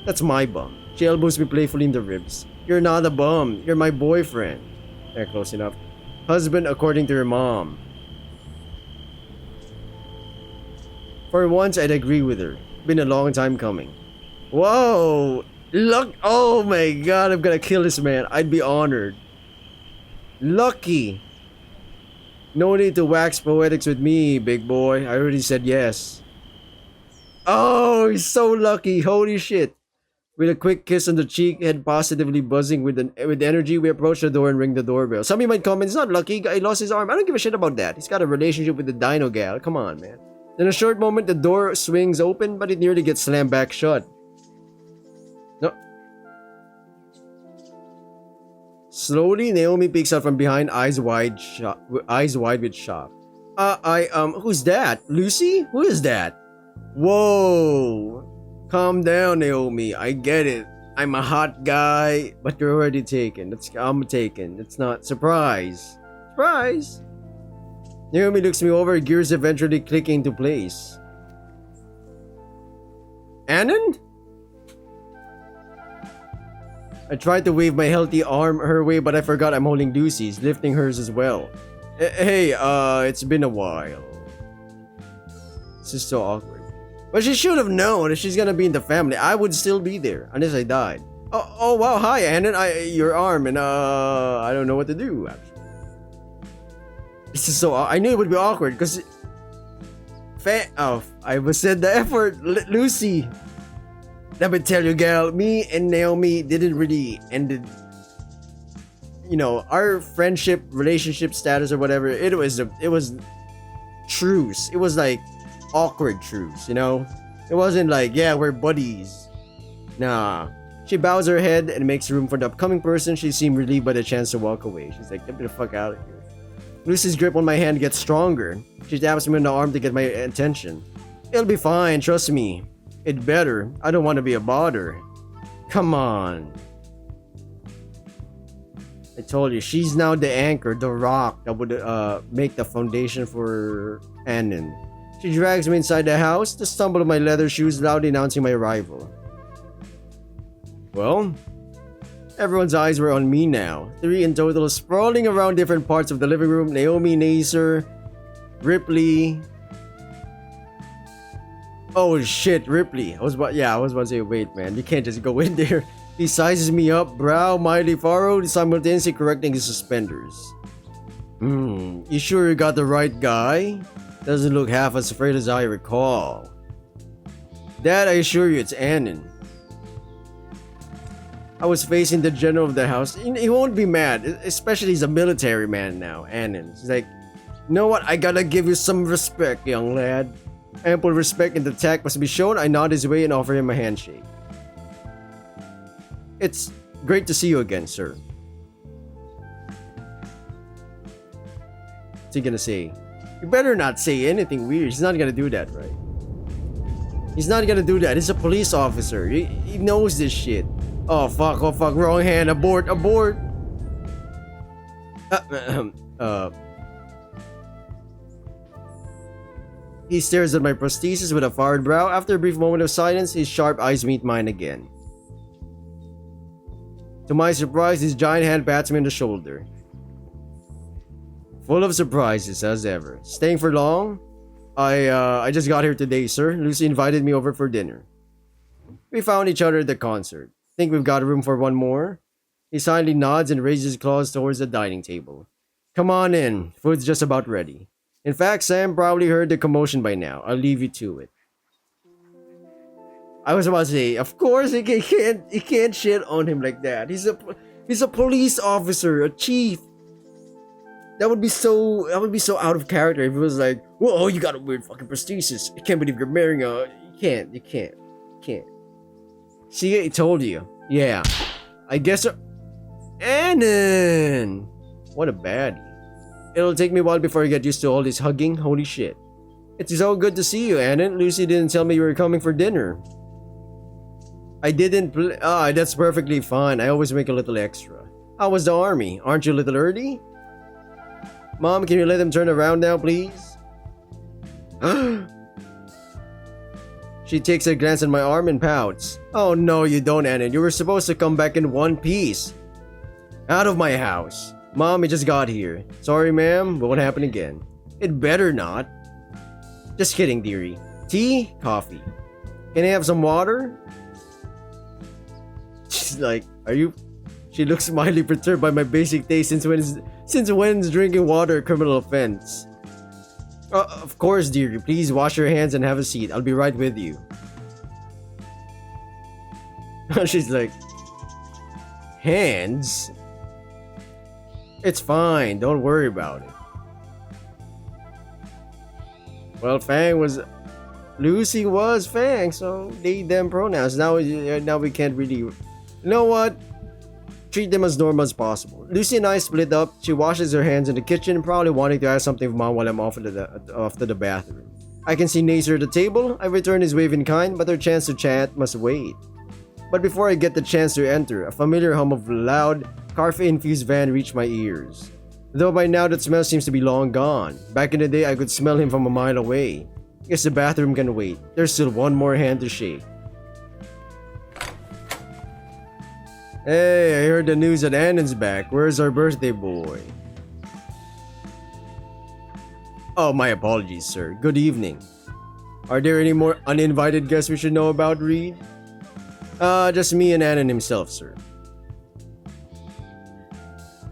That's my bum. She elbows me playfully in the ribs. You're not a bum. You're my boyfriend. Yeah, close enough. Husband according to her mom. For once, I'd agree with her. Been a long time coming. Whoa! Look! Oh my god, I'm gonna kill this man. I'd be honored. Lucky! No need to wax poetics with me, big boy. I already said yes. Oh, he's so lucky. Holy shit. With a quick kiss on the cheek, head positively buzzing with energy, we approach the door and ring the doorbell. Some of you might comment, it's not lucky. He lost his arm. I don't give a shit about that. He's got a relationship with the dino gal. Come on, man. In a short moment, the door swings open, but it nearly gets slammed back shut. No. Slowly, Naomi peeks out from behind, eyes wide with shock. Who's that? Lucy? Who is that? Whoa. Calm down, Naomi. I get it. I'm a hot guy, but you're already taken. I'm taken. It's not surprise. Surprise. Naomi looks me over, gears eventually clicking into place. Anon? I tried to wave my healthy arm her way, but I forgot I'm holding Lucy's, lifting hers as well. Hey, it's been a while. This is so awkward. But she should have known if she's gonna be in the family. I would still be there, unless I died. Oh wow, hi Anon, your arm, and I don't know what to do, actually. This is so, I knew it would be awkward, because... I was said the effort, Lucy. Let me tell you, gal, me and Naomi didn't really ended, you know, our friendship, relationship status or whatever. It was truce. It was like awkward truce, you know. It wasn't like, yeah, we're buddies. Nah. She bows her head and makes room for the upcoming person. She seemed relieved by the chance to walk away. She's like, get me the fuck out of here. Lucy's grip on my hand gets stronger. She taps me on the arm to get my attention. It'll be fine, trust me. It better. I don't want to be a bother. Come on. I told you, she's now the anchor, the rock that would make the foundation for Anon. She drags me inside the house, the stumble of my leather shoes loudly announcing my arrival. Well, everyone's eyes were on me now. 3 in total, sprawling around different parts of the living room. Naomi, Naser, Ripley. Oh shit, Ripley. I was about to say, wait man, you can't just go in there. He sizes me up, brow mildly furrowed, simultaneously correcting his suspenders. You sure you got the right guy? Doesn't look half as afraid as I recall. Dad, I assure you it's Anon. I was facing the general of the house. He won't be mad, especially he's a military man now, Anon. He's like, you know what, I gotta give you some respect, young lad. Ample respect and the tact must be shown. I nod his way and offer him a handshake. It's great to see you again, sir. What's he gonna say? You better not say anything weird. He's not gonna do that, right? He's not gonna do that. He's a police officer. He knows this shit. Oh fuck, wrong hand. Abort. He stares at my prosthesis with a furrowed brow. After a brief moment of silence, his sharp eyes meet mine again. To my surprise, his giant hand pats me on the shoulder. Full of surprises, as ever. Staying for long? I just got here today, sir. Lucy invited me over for dinner. We found each other at the concert. Think we've got room for one more? He silently nods and raises his claws towards the dining table. Come on in. Food's just about ready. In fact, Sam probably heard the commotion by now. I'll leave you to it. I was about to say, of course he can't shit on him like that. He's a police officer, a chief. That would be so out of character if it was like, whoa, you got a weird fucking prosthesis. I can't believe you're marrying a. You can't. See, I told you. Yeah, I guess. Anon. What a baddie. It'll take me a while before I get used to all this hugging. Holy shit. It's so good to see you, Anon. Lucy didn't tell me you were coming for dinner. I didn't. That's perfectly fine. I always make a little extra. How was the army? Aren't you a little early? Mom, can you let him turn around now, please? She takes a glance at my arm and pouts. Oh no, you don't, Anon. You were supposed to come back in one piece. Out of my house. Mom, it just got here. Sorry, ma'am, but won't happen again. It better not. Just kidding, dearie. Tea? Coffee. Can I have some water? She's like, are you... She looks mildly perturbed by my basic taste since when's drinking water a criminal offense? Of course, dearie. Please wash your hands and have a seat. I'll be right with you. She's like, hands? It's fine. Don't worry about it. Well, Lucy was Fang, so they them pronouns. Now we can't really... You know what? Treat them as normal as possible. Lucy and I split up. She washes her hands in the kitchen, probably wanting to ask something of Mom while I'm off to the bathroom. I can see Naser at the table. I return his wave in kind, but her chance to chat must wait. But before I get the chance to enter, a familiar hum of loud, coffee-infused van reached my ears. Though by now that smell seems to be long gone. Back in the day, I could smell him from a mile away. Guess the bathroom can wait. There's still one more hand to shake. Hey, I heard the news that Anon's back. Where's our birthday boy? Oh, my apologies, sir. Good evening. Are there any more uninvited guests we should know about, Reed? Just me and Anon himself, sir.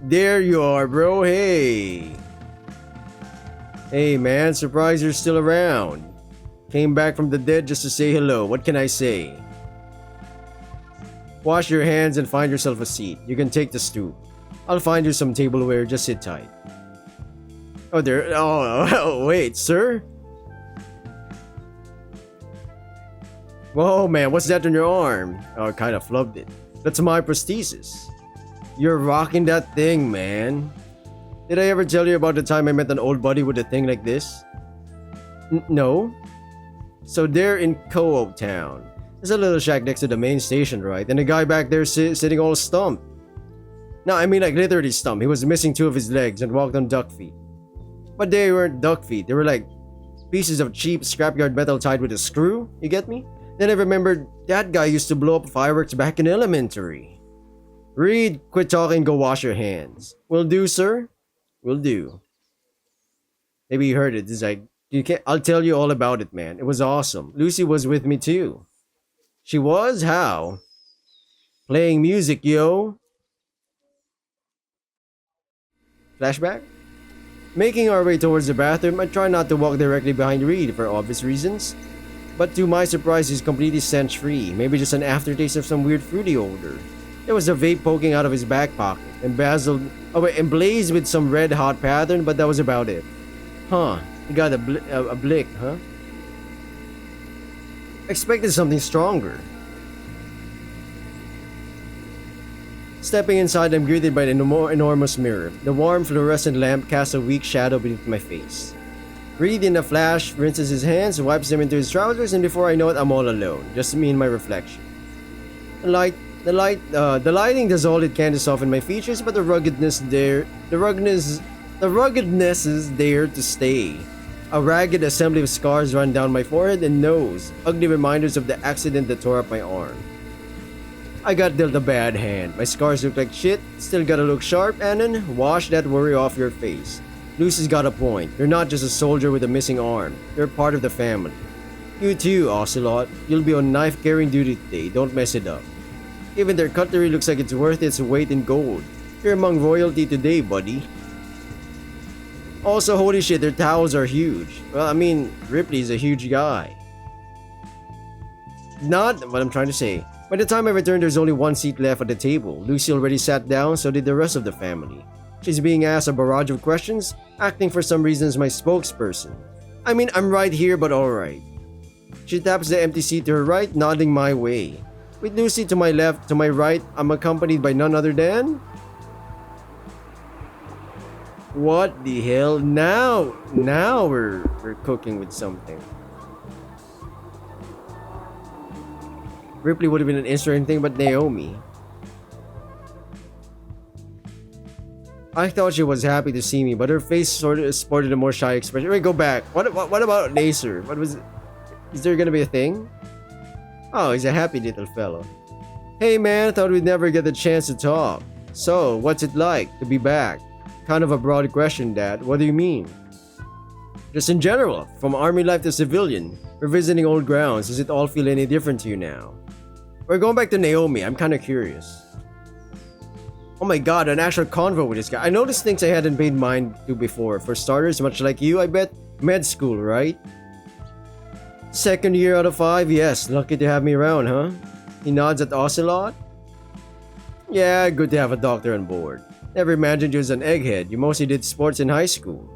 There you are, bro. Hey. Hey, man. Surprised you're still around. Came back from the dead just to say hello. What can I say? Wash your hands and find yourself a seat. You can take the stoop. I'll find you some tableware. Just sit tight. Oh, there. Oh, wait, sir? Whoa, man. What's that on your arm? Oh, I kind of flubbed it. That's my prosthesis. You're rocking that thing, man. Did I ever tell you about the time I met an old buddy with a thing like this? No? So they're in Co-op Town. There's a little shack next to the main station, right? And the guy back there sitting all stumped. No, I mean like literally stumped. He was missing 2 of his legs and walked on duck feet. But they weren't duck feet. They were like pieces of cheap scrapyard metal tied with a screw. You get me? Then I remembered that guy used to blow up fireworks back in elementary. Reed, quit talking, go wash your hands. Will do, sir? Will do. Maybe you heard it. It's like, I'll tell you all about it, man. It was awesome. Lucy was with me too. She was? How? Playing music, yo. Flashback? Making our way towards the bathroom, I try not to walk directly behind Reed for obvious reasons. But to my surprise, he's completely stench-free. Maybe just an aftertaste of some weird fruity odor. There was a vape poking out of his back pocket, emblazed with some red-hot pattern, but that was about it. Huh, he got a blick, huh? Expected something stronger. Stepping inside, I'm greeted by an enormous mirror. The warm fluorescent lamp casts a weak shadow beneath my face. Reed in a flash rinses his hands, wipes them into his trousers, and before I know it, I'm all alone. Just me and my reflection. The lighting does all it can to soften my features, but the ruggedness is there to stay. A ragged assembly of scars run down my forehead and nose, ugly reminders of the accident that tore up my arm. I got dealt a bad hand. My scars look like shit. Still gotta look sharp, Anon. Wash that worry off your face. Lucy's got a point. You're not just a soldier with a missing arm. You're part of the family. You too, Ocelot. You'll be on knife-carrying duty today. Don't mess it up. Even their cutlery looks like it's worth its weight in gold. You're among royalty today, buddy. Also, holy shit, their towels are huge. Well, I mean, Ripley's a huge guy. Not what I'm trying to say. By the time I returned, there's only one seat left at the table. Lucy already sat down, so did the rest of the family. She's being asked a barrage of questions, acting for some reason as my spokesperson. I mean, I'm right here, but alright. She taps the empty seat to her right, nodding my way. With Lucy to my left, to my right, I'm accompanied by none other than... What the hell? Now we're cooking with something. Ripley would have been an answer anything but Naomi. I thought she was happy to see me, but her face sort of sported a more shy expression. Wait, go back. What about Laser? What was it? Is there gonna be a thing? Oh, he's a happy little fellow. Hey man, thought we'd never get the chance to talk. So, what's it like to be back? Kind of a broad question, Dad. What do you mean? Just in general, from army life to civilian, revisiting old grounds, does it all feel any different to you now? We're going back to Naomi. I'm kind of curious. Oh my god, an actual convo with this guy. I noticed things I hadn't paid mind to before. For starters, much like you, I bet med school, right? Second year out of 5, yes. Lucky to have me around, huh? He nods at Ocelot. Yeah, good to have a doctor on board. Never imagined you as an egghead. You mostly did sports in high school.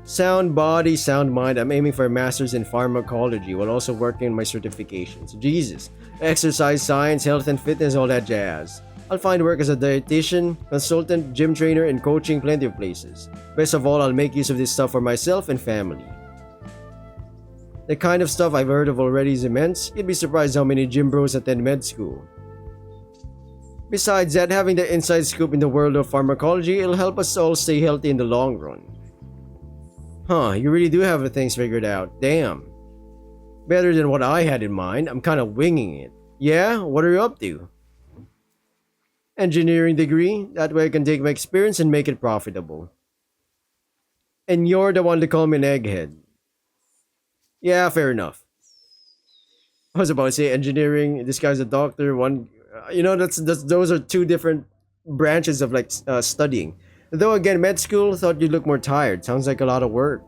Sound body, sound mind. I'm aiming for a master's in pharmacology while also working on my certifications. Jesus. Exercise science, health and fitness, all that jazz. I'll find work as a dietitian, consultant, gym trainer, and coaching plenty of places. Best of all, I'll make use of this stuff for myself and family. The kind of stuff I've heard of already is immense. You'd be surprised how many gym bros attend med school. Besides that, having the inside scoop in the world of pharmacology, it'll help us all stay healthy in the long run. Huh, you really do have the things figured out. Damn. Better than what I had in mind. I'm kind of winging it. Yeah? What are you up to? Engineering degree. That way I can take my experience and make it profitable. And you're the one to call me an egghead. Yeah, fair enough. I was about to say engineering. This guy's a doctor. One, that's those are two different branches of like studying. Though again, med school thought you look more tired. Sounds like a lot of work.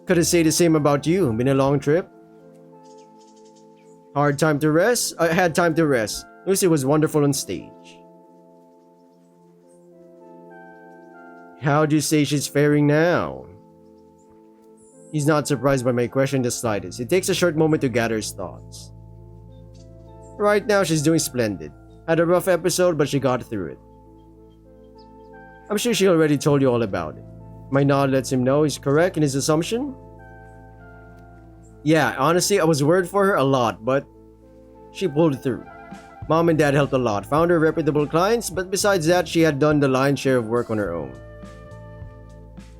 Could have said the same about you. Been a long trip. Hard time to rest. I had time to rest. Lucy was wonderful on stage. How do you say she's faring now? He's not surprised by my question the slightest. It takes a short moment to gather his thoughts. Right now, she's doing splendid. Had a rough episode, but she got through it. I'm sure she already told you all about it. My nod lets him know he's correct in his assumption. Yeah, honestly, I was worried for her a lot, but she pulled through. Mom and Dad helped a lot, found her reputable clients, but besides that, she had done the lion's share of work on her own.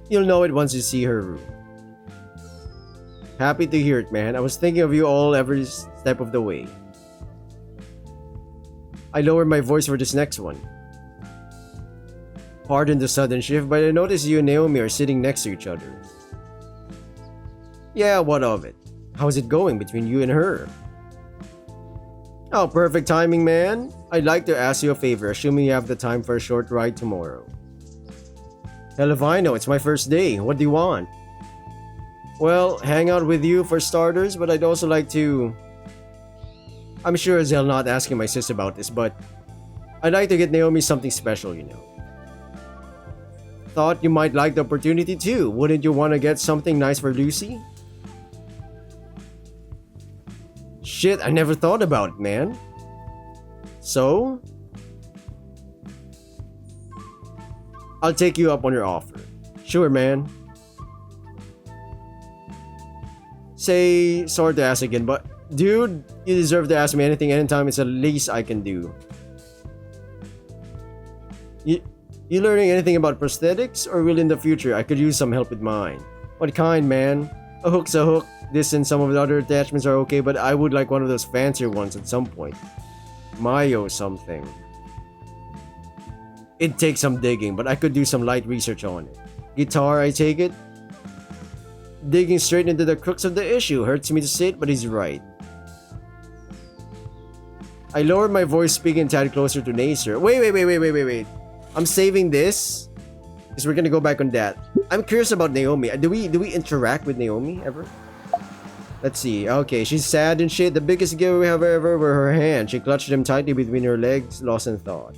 You'll know it once you see her room. Happy to hear it, man. I was thinking of you all every step of the way. I lowered my voice for this next one. Pardon the sudden shift, but I noticed you and Naomi are sitting next to each other. Yeah, what of it? How's it going between you and her? Oh, perfect timing, man. I'd like to ask you a favor, assuming you have the time for a short ride tomorrow. Hell if I know, it's my first day. What do you want? Well, hang out with you for starters, but I'd also like to... I'm sure as hell not asking my sis about this, but I'd like to get Naomi something special, you know. Thought you might like the opportunity too. Wouldn't you want to get something nice for Lucy? Shit, I never thought about it, man. So? I'll take you up on your offer. Sure, man. Say, sorry to ask again, but dude, you deserve to ask me anything anytime. It's the least I can do. You learning anything about prosthetics, or will in the future I could use some help with mine? What kind, man? A hook's a hook. This and some of the other attachments are okay, but I would like one of those fancier ones at some point. Mayo something. It'd take some digging, but I could do some light research on it. Guitar, I take it? Digging straight into the crux of the issue. Hurts me to say it, but he's right. I lowered my voice, speaking a tad closer to Nacer. Wait. I'm saving this because we're gonna go back on that. I'm curious about Naomi. Do we interact with Naomi ever? Let's see. Okay, she's sad and shit. The biggest giveaway ever were her hands. She clutched them tightly between her legs, lost in thought.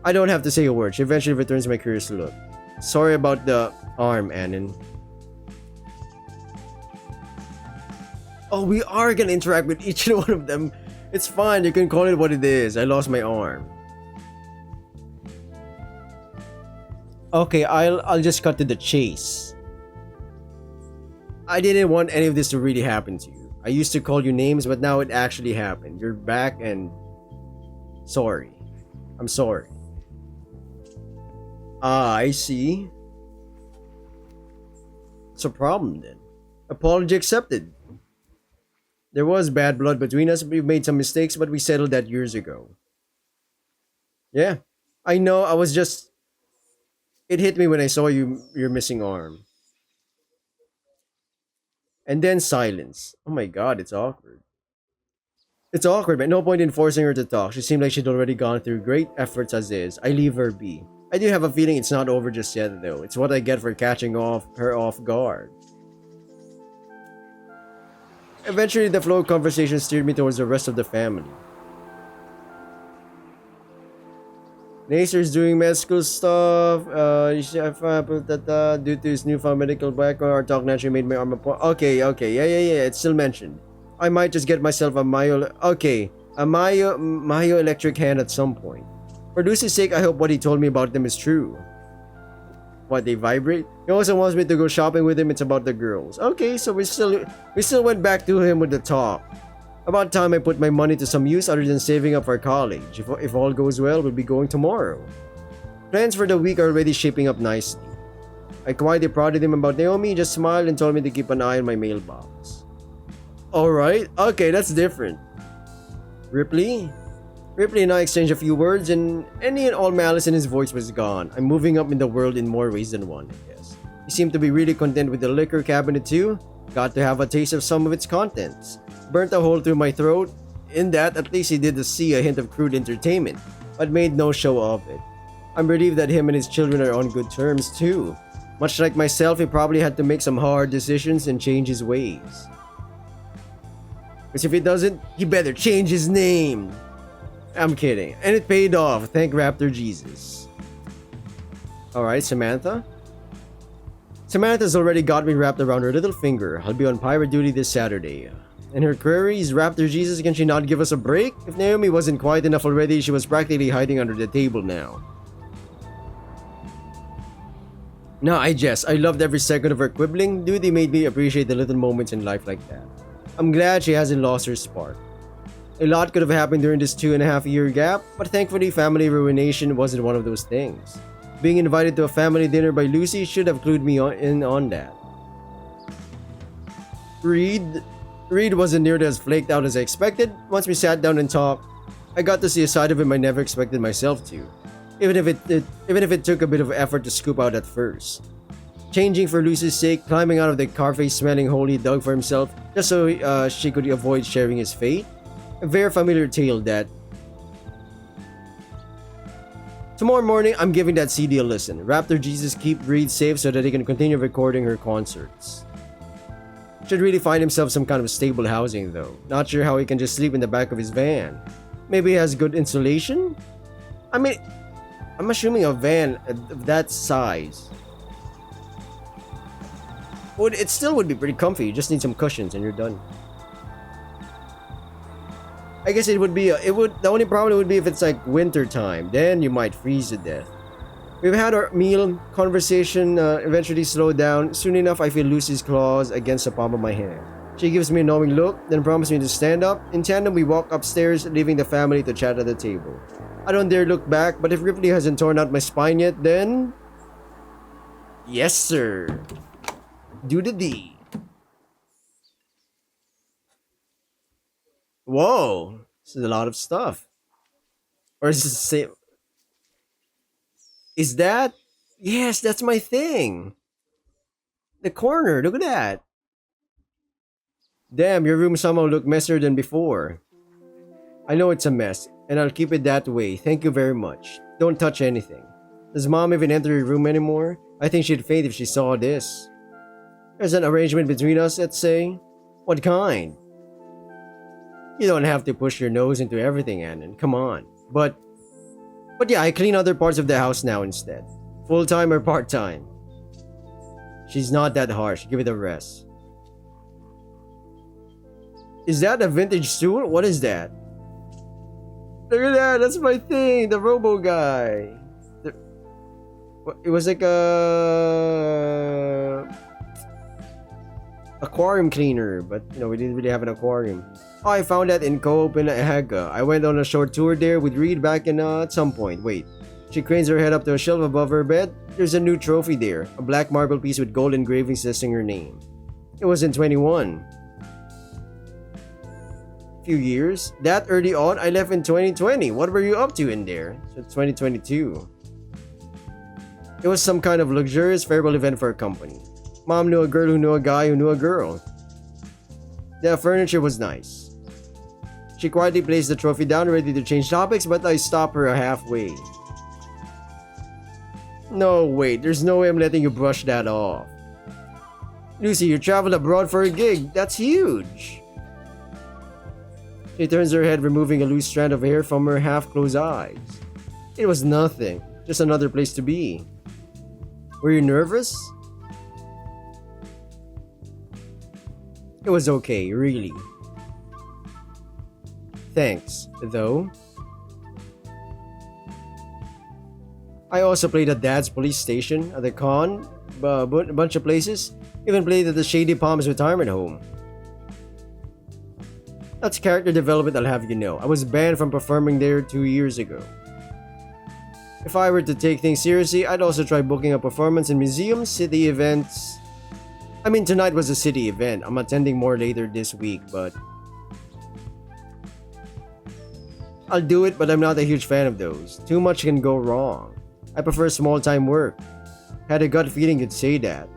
I don't have to say a word. She eventually returns my curious look. Sorry about the arm, Anon. Oh, we are gonna interact with each and one of them. It's fine, you can call it what it is. I lost my arm. Okay, I'll just cut to the chase. I didn't want any of this to really happen to you. I used to call you names, but now it actually happened. You're back and... Sorry. I'm sorry. Ah, I see. It's a problem then. Apology accepted. There was bad blood between us. We made some mistakes, but we settled that years ago. Yeah, I know. I was just... It hit me when I saw your missing arm. And then silence. Oh my god, it's awkward. It's awkward, but no point in forcing her to talk. She seemed like she'd already gone through great efforts as is. I leave her be. I do have a feeling it's not over just yet, though. It's what I get for catching her off guard. Eventually, the flow of conversation steered me towards the rest of the family. Nacer's doing med school stuff. Due to his newfound medical background, our talk naturally made my arm a point. Okay, yeah. It's still mentioned. I might just get myself a Mayo electric hand at some point. For Lucy's sake, I hope what he told me about them is true. What, they vibrate? He also wants me to go shopping with him. It's about the girls. Okay, so we still went back to him with the talk. About time I put my money to some use other than saving up for college. If all goes well, we'll be going tomorrow. Plans for the week are already shaping up nicely. I quietly prodded him about Naomi. He just smiled and told me to keep an eye on my mailbox. Alright, okay, that's different. Ripley? Ripley and I exchanged a few words, and any and all malice in his voice was gone. I'm moving up in the world in more ways than one, I guess. He seemed to be really content with the liquor cabinet too. Got to have a taste of some of its contents. Burnt a hole through my throat. In that, at least he did see a hint of crude entertainment, but made no show of it. I'm relieved that him and his children are on good terms too. Much like myself, he probably had to make some hard decisions and change his ways. Because if he doesn't, he better change his name. I'm kidding. And it paid off. Thank Raptor Jesus. Alright, Samantha? Samantha's already got me wrapped around her little finger. I'll be on pirate duty this Saturday. And her queries, Raptor Jesus, can she not give us a break? If Naomi wasn't quiet enough already, she was practically hiding under the table now. No, I jest. I loved every second of her quibbling. Duty made me appreciate the little moments in life like that. I'm glad she hasn't lost her spark. A lot could have happened during this 2.5-year gap, but thankfully family ruination wasn't one of those things. Being invited to a family dinner by Lucy should have clued me in on that. Reed wasn't nearly as flaked out as I expected. Once we sat down and talked, I got to see a side of him I never expected myself to. Even if it took a bit of effort to scoop out at first. Changing for Lucy's sake, climbing out of the Carface-smelling hole he dug for himself just so she could avoid sharing his fate. A very familiar tale that... Tomorrow morning, I'm giving that CD a listen. Raptor Jesus keep Reed safe so that he can continue recording her concerts. Should really find himself some kind of stable housing though. Not sure how he can just sleep in the back of his van. Maybe he has good insulation? I mean, I'm assuming a van of that size. It still would be pretty comfy. You just need some cushions and you're done. I guess it would be the only problem would be if it's like winter time, then you might freeze to death. We've had our meal, conversation eventually slowed down. Soon enough, I feel Lucy's claws against the palm of my hand. She gives me a knowing look, then promises me to stand up. In tandem, we walk upstairs, leaving the family to chat at the table. I don't dare look back, but if Ripley hasn't torn out my spine yet, then... Yes, sir. Do the deed. Whoa, this is a lot of stuff. Or is this the same? Is that? Yes, that's my thing. The corner, look at that. Damn, your room somehow looked messier than before. I know it's a mess, and I'll keep it that way. Thank you very much. Don't touch anything. Does Mom even enter your room anymore? I think she'd faint if she saw this. There's an arrangement between us, let's say. What kind? You don't have to push your nose into everything, Anon. Come on. But yeah, I clean other parts of the house now instead. Full-time or part-time. She's not that harsh. Give it a rest. Is that a vintage suit? What is that? Look at that. That's my thing. The robo guy. It was like a... aquarium cleaner, but we didn't really have an aquarium. Oh, I found that in Copenhagen. I went on a short tour there with Reed back in at some point. Wait. She cranes her head up to a shelf above her bed. There's a new trophy there. A black marble piece with gold engravings listing her name. It was in 21. Few years. That early on, I left in 2020. What were you up to in there? So it's 2022. It was some kind of luxurious farewell event for a company. Mom knew a girl who knew a guy who knew a girl. The furniture was nice. She quietly placed the trophy down, ready to change topics, but I stopped her halfway. No, wait, there's no way I'm letting you brush that off. Lucy, you traveled abroad for a gig. That's huge. She turns her head, removing a loose strand of hair from her half-closed eyes. It was nothing, just another place to be. Were you nervous? It was okay, really. Thanks, though. I also played at Dad's police station, at the con, a bunch of places. Even played at the Shady Palms retirement home. That's character development, I'll have you know. I was banned from performing there 2 years ago. If I were to take things seriously, I'd also try booking a performance in museums, city events. I mean, tonight was a city event. I'm attending more later this week, but... I'll do it, but I'm not a huge fan of those. Too much can go wrong. I prefer small-time work. Had a gut feeling you'd say that.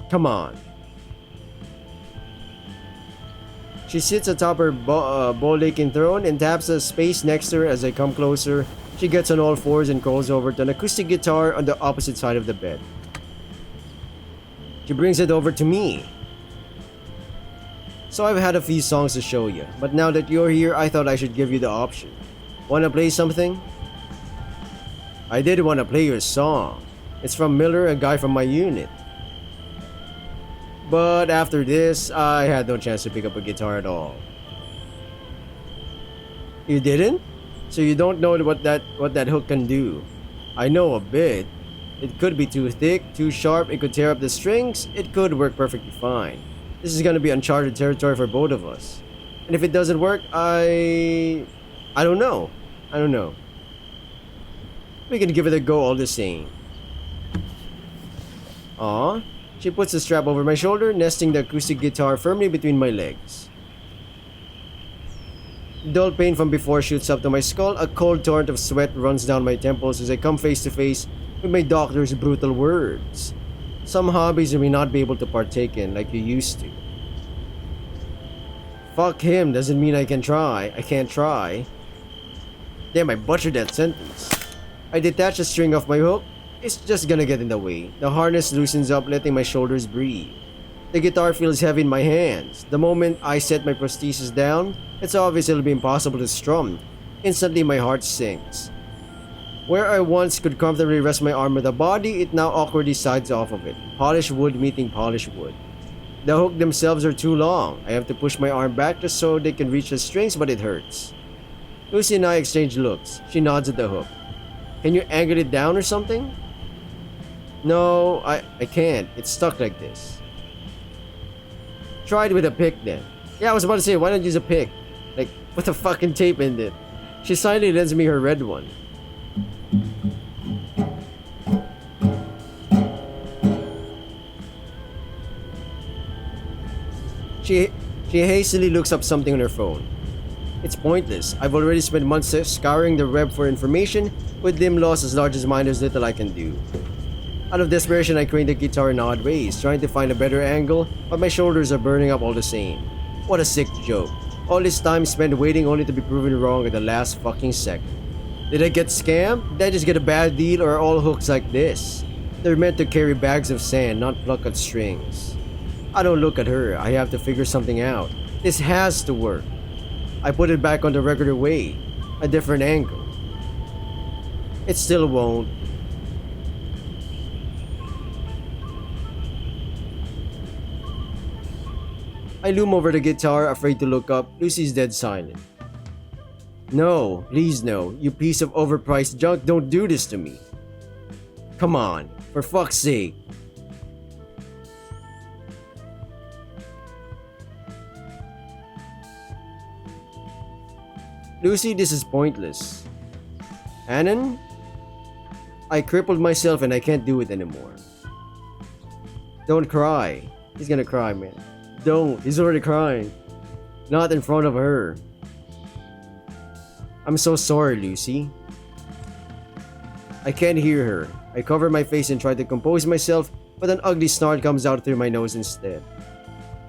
Come on. She sits atop her ball-aching throne and taps the space next to her as I come closer. She gets on all fours and crawls over to an acoustic guitar on the opposite side of the bed. She brings it over to me. So I've had a few songs to show you, but now that you're here, I thought I should give you the option. Wanna play something? I did want to play your song. It's from Miller, a guy from my unit. But after this, I had no chance to pick up a guitar at all. You didn't? So you don't know what that hook can do. I know a bit. It could be too thick, too sharp, it could tear up the strings, it could work perfectly fine. This is gonna be uncharted territory for both of us. And if it doesn't work, I don't know. I don't know. We can give it a go all the same. Aw. She puts the strap over my shoulder, nesting the acoustic guitar firmly between my legs. Dull pain from before shoots up to my skull. A cold torrent of sweat runs down my temples as I come face to face with my doctor's brutal words. Some hobbies you may not be able to partake in like you used to. Fuck him doesn't mean I can't try. Damn, I butchered that sentence. I detach the string off my hook. It's just gonna get in the way. The harness loosens up, letting my shoulders breathe. The guitar feels heavy in my hands. The moment I set my prosthesis down, it's obvious it'll be impossible to strum. Instantly, my heart sinks. Where I once could comfortably rest my arm on the body, it now awkwardly sides off of it. Polished wood meeting polished wood. The hook themselves are too long. I have to push my arm back just so they can reach the strings, but it hurts. Lucy and I exchange looks. She nods at the hook. Can you angle it down or something? No, I can't. It's stuck like this. Try it with a pick then. Yeah, I was about to say, why not use a pick? Like, put the fucking tape in it. She silently lends me her red one. She hastily looks up something on her phone. It's pointless. I've already spent months scouring the web for information. With limb loss as large as mine, there's little I can do. Out of desperation, I crane the guitar in odd ways, trying to find a better angle, but my shoulders are burning up all the same. What a sick joke. All this time spent waiting only to be proven wrong at the last fucking second. Did I get scammed? Did I just get a bad deal, or are all hooks like this? They're meant to carry bags of sand, not pluck at strings. I don't look at her. I have to figure something out. This has to work. I put it back on the regular way, a different angle. It still won't. I loom over the guitar, afraid to look up. Lucy's dead silent. No, please no. You piece of overpriced junk, don't do this to me. Come on, for fuck's sake. Lucy, this is pointless. Anon? I crippled myself and I can't do it anymore. Don't cry. He's gonna cry, man. Don't. He's already crying. Not in front of her. I'm so sorry, Lucy. I can't hear her. I cover my face and try to compose myself, but an ugly snort comes out through my nose instead.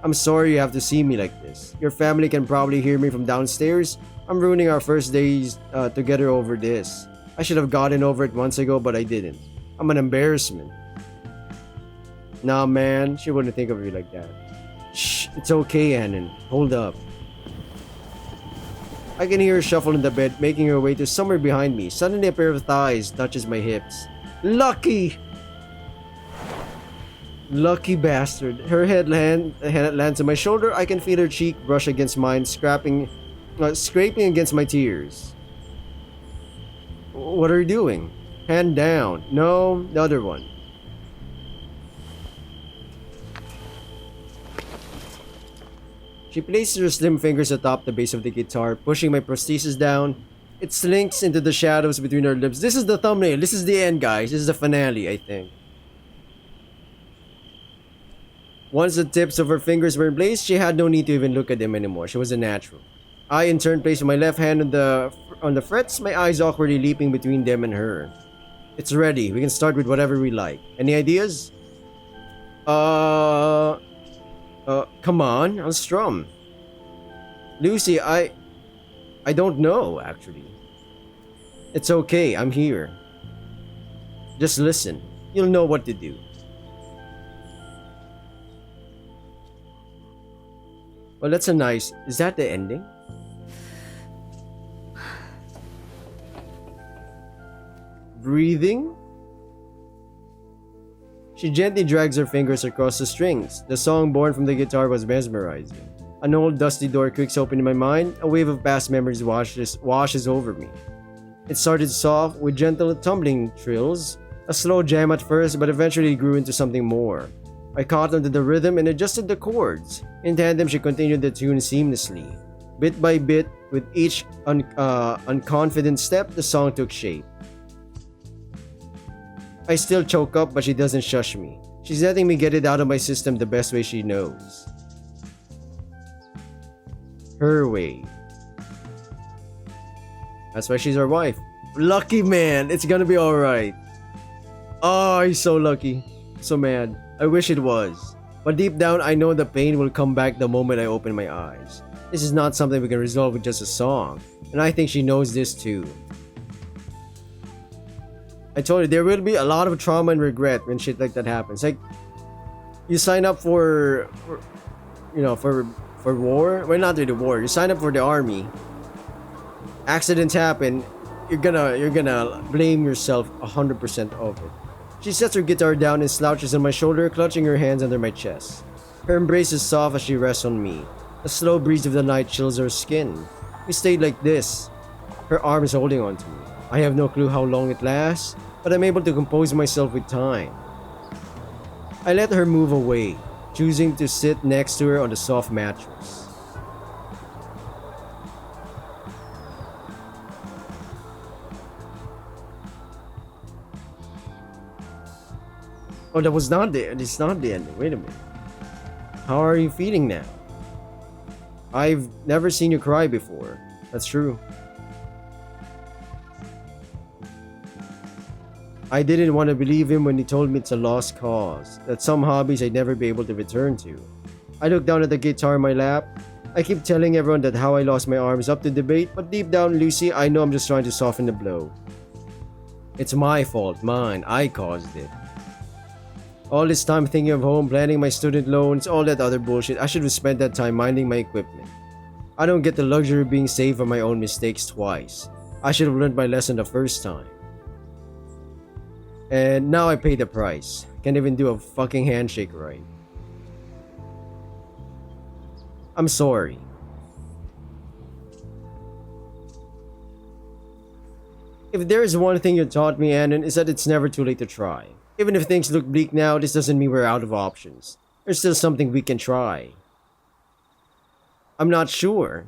I'm sorry you have to see me like this. Your family can probably hear me from downstairs. I'm ruining our first days together over this. I should have gotten over it months ago, but I didn't. I'm an embarrassment. Nah, man. She wouldn't think of you like that. Shh, it's okay, Anon. Hold up. I can hear her shuffle in the bed, making her way to somewhere behind me. Suddenly a pair of thighs touches my hips. Lucky! Lucky bastard. Her head lands on my shoulder. I can feel her cheek brush against mine, scraping against my tears. What are you doing? Hand down. No, the other one. She places her slim fingers atop the base of the guitar, pushing my prosthesis down. It slinks into the shadows between her lips. This is the thumbnail. This is the end, guys. This is the finale, I think. Once the tips of her fingers were in place, she had no need to even look at them anymore. She was a natural. I in turn placed my left hand on the frets, my eyes awkwardly leaping between them and her. It's ready. We can start with whatever we like. Any ideas? Come on, I'll strum. Lucy, I don't know, actually. It's okay, I'm here. Just listen. You'll know what to do. Well, that's a nice... Is that the ending? Breathing? She gently drags her fingers across the strings. The song born from the guitar was mesmerizing. An old dusty door creaks open in my mind. A wave of past memories washes over me. It started soft, with gentle tumbling trills. A slow jam at first, but eventually grew into something more. I caught onto the rhythm and adjusted the chords. In tandem, she continued the tune seamlessly. Bit by bit, with each unconfident step, the song took shape. I still choke up, but she doesn't shush me. She's letting me get it out of my system the best way she knows. Her way. That's why she's our wife. Lucky man, it's gonna be alright. Oh, he's so lucky. So mad. I wish it was. But deep down, I know the pain will come back the moment I open my eyes. This is not something we can resolve with just a song. And I think she knows this too. I told you, there will be a lot of trauma and regret when shit like that happens. Like, you sign up for war. Well, not really war. You sign up for the army. Accidents happen. You're gonna blame yourself 100% of it. She sets her guitar down and slouches on my shoulder, clutching her hands under my chest. Her embrace is soft as she rests on me. A slow breeze of the night chills her skin. We stayed like this. Her arm is holding on to me. I have no clue how long it lasts, but I'm able to compose myself with time. I let her move away, choosing to sit next to her on the soft mattress. Oh, that was not the... It's not the ending. Wait a minute. How are you feeling now? I've never seen you cry before. That's true. I didn't want to believe him when he told me it's a lost cause, that some hobbies I'd never be able to return to. I looked down at the guitar in my lap. I keep telling everyone that how I lost my arm is up to debate, but deep down, Lucy, I know I'm just trying to soften the blow. It's my fault, mine. I caused it. All this time thinking of home, planning my student loans, all that other bullshit, I should have spent that time minding my equipment. I don't get the luxury of being saved from my own mistakes twice. I should have learned my lesson the first time. And now I pay the price. Can't even do a fucking handshake right. I'm sorry. If there is one thing you taught me, Anon, is that it's never too late to try. Even if things look bleak now, this doesn't mean we're out of options. There's still something we can try. I'm not sure.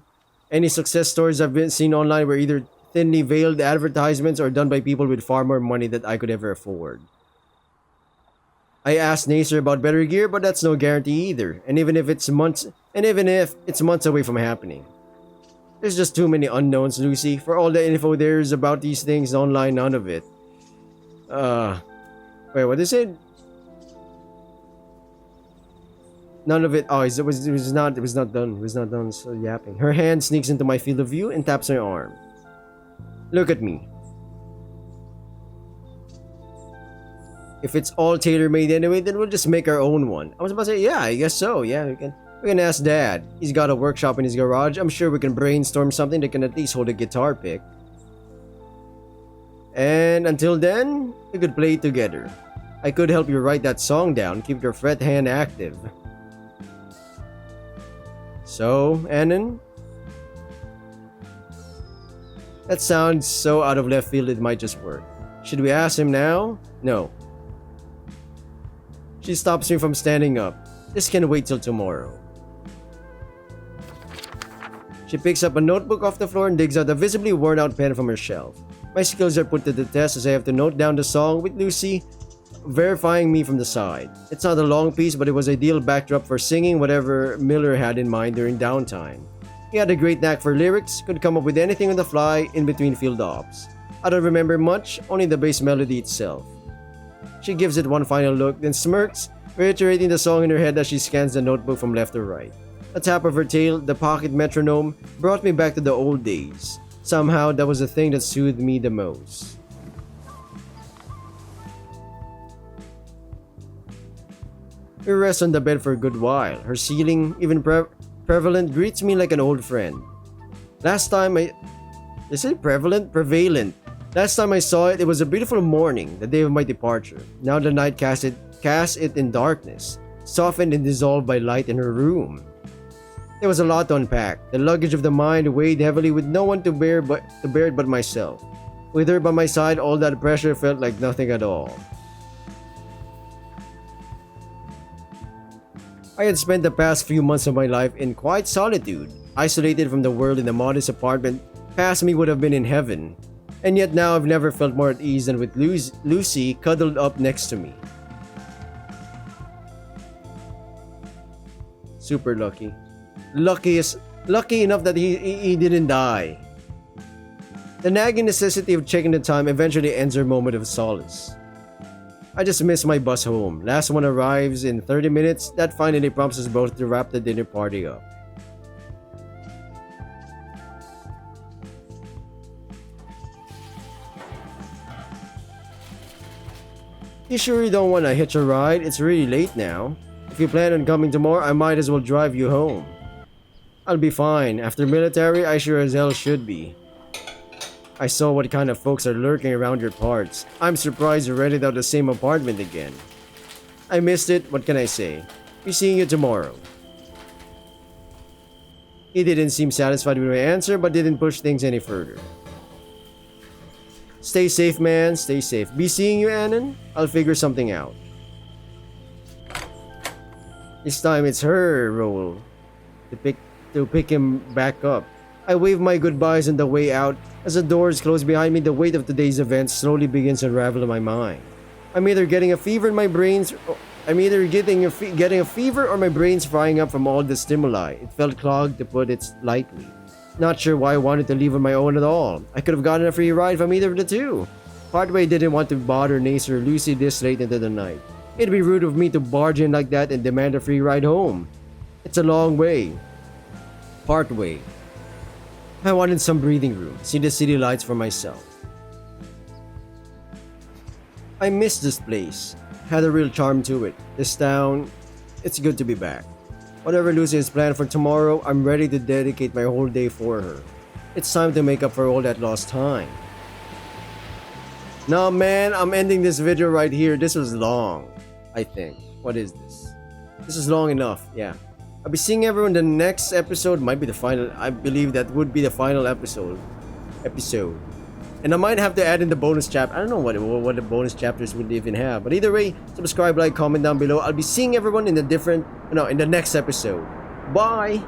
Any success stories I've seen online were either thinly veiled advertisements or done by people with far more money than I could ever afford. I asked Nacer about better gear, but that's no guarantee either. And even if it's months away from happening. There's just too many unknowns, Lucy. For all the info there is about these things online, none of it. Wait, what is it? None of it. Oh, it was not done. It was not done. So yapping. Her hand sneaks into my field of view and taps my arm. Look at me. If it's all tailor-made anyway, then we'll just make our own one. I was about to say, yeah, I guess so. Yeah, we can ask Dad. He's got a workshop in his garage. I'm sure we can brainstorm something that can at least hold a guitar pick. And until then, we could play together. I could help you write that song down, keep your fret hand active. So, Anon? That sounds so out of left field it might just work. Should we ask him now? No. She stops me from standing up. This can wait till tomorrow. She picks up a notebook off the floor and digs out a visibly worn out pen from her shelf. My skills are put to the test as I have to note down the song with Lucy. verifying me from the side. It's not a long piece, but it was ideal backdrop for singing whatever Miller had in mind during downtime. He had a great knack for lyrics, could come up with anything on the fly in between field ops. I don't remember much, only the bass melody itself. She gives it one final look, then smirks, reiterating the song in her head as she scans the notebook from left to right. A tap of her tail, the pocket metronome, brought me back to the old days. Somehow, that was the thing that soothed me the most. We rest on the bed for a good while. Her ceiling, even prevalent, greets me like an old friend. Last time I... Is it prevalent? Prevalent. Last time I saw it, it was a beautiful morning, the day of my departure. Now the night casts it in darkness, softened and dissolved by light in her room. There was a lot to unpack. The luggage of the mind weighed heavily with no one to bear it but myself. With her by my side, all that pressure felt like nothing at all. I had spent the past few months of my life in quiet solitude, isolated from the world in a modest apartment. Past me would have been in heaven. And yet now I've never felt more at ease than with Lucy cuddled up next to me. Super lucky. Lucky enough that he didn't die. The nagging necessity of checking the time eventually ends her moment of solace. I just missed my bus home. Last one arrives in 30 minutes. That finally prompts us both to wrap the dinner party up. You sure you don't want to hitch a ride? It's really late now. If you plan on coming tomorrow, I might as well drive you home. I'll be fine. After military, I sure as hell should be. I saw what kind of folks are lurking around your parts. I'm surprised you rented out the same apartment again. I missed it, what can I say? Be seeing you tomorrow. He didn't seem satisfied with my answer, but didn't push things any further. Stay safe, man. Stay safe. Be seeing you, Anon? I'll figure something out. This time it's her role to pick him back up. I wave my goodbyes on the way out. As the doors close behind me, the weight of today's events slowly begins to unravel in my mind. I'm either getting a fever in my brains, I'm either getting a fever or my brain's frying up from all the stimuli. It felt clogged, to put it lightly. Not sure why I wanted to leave on my own at all. I could have gotten a free ride from either of the two. Partway didn't want to bother Nace or Lucy this late into the night. It'd be rude of me to barge in like that and demand a free ride home. It's a long way. Partway. I wanted some breathing room, see the city lights for myself. I miss this place. Had a real charm to it. This town, it's good to be back. Whatever Lucy has planned for tomorrow, I'm ready to dedicate my whole day for her. It's time to make up for all that lost time. Nah, man, I'm ending this video right here. This was long, I think. What is this? This is long enough, yeah. I'll be seeing everyone in the next episode. Might be the final. I believe that would be the final episode. And I might have to add in the bonus chapter. I don't know what the bonus chapters would even have. But either way, subscribe, like, comment down below. I'll be seeing everyone in the next episode. Bye!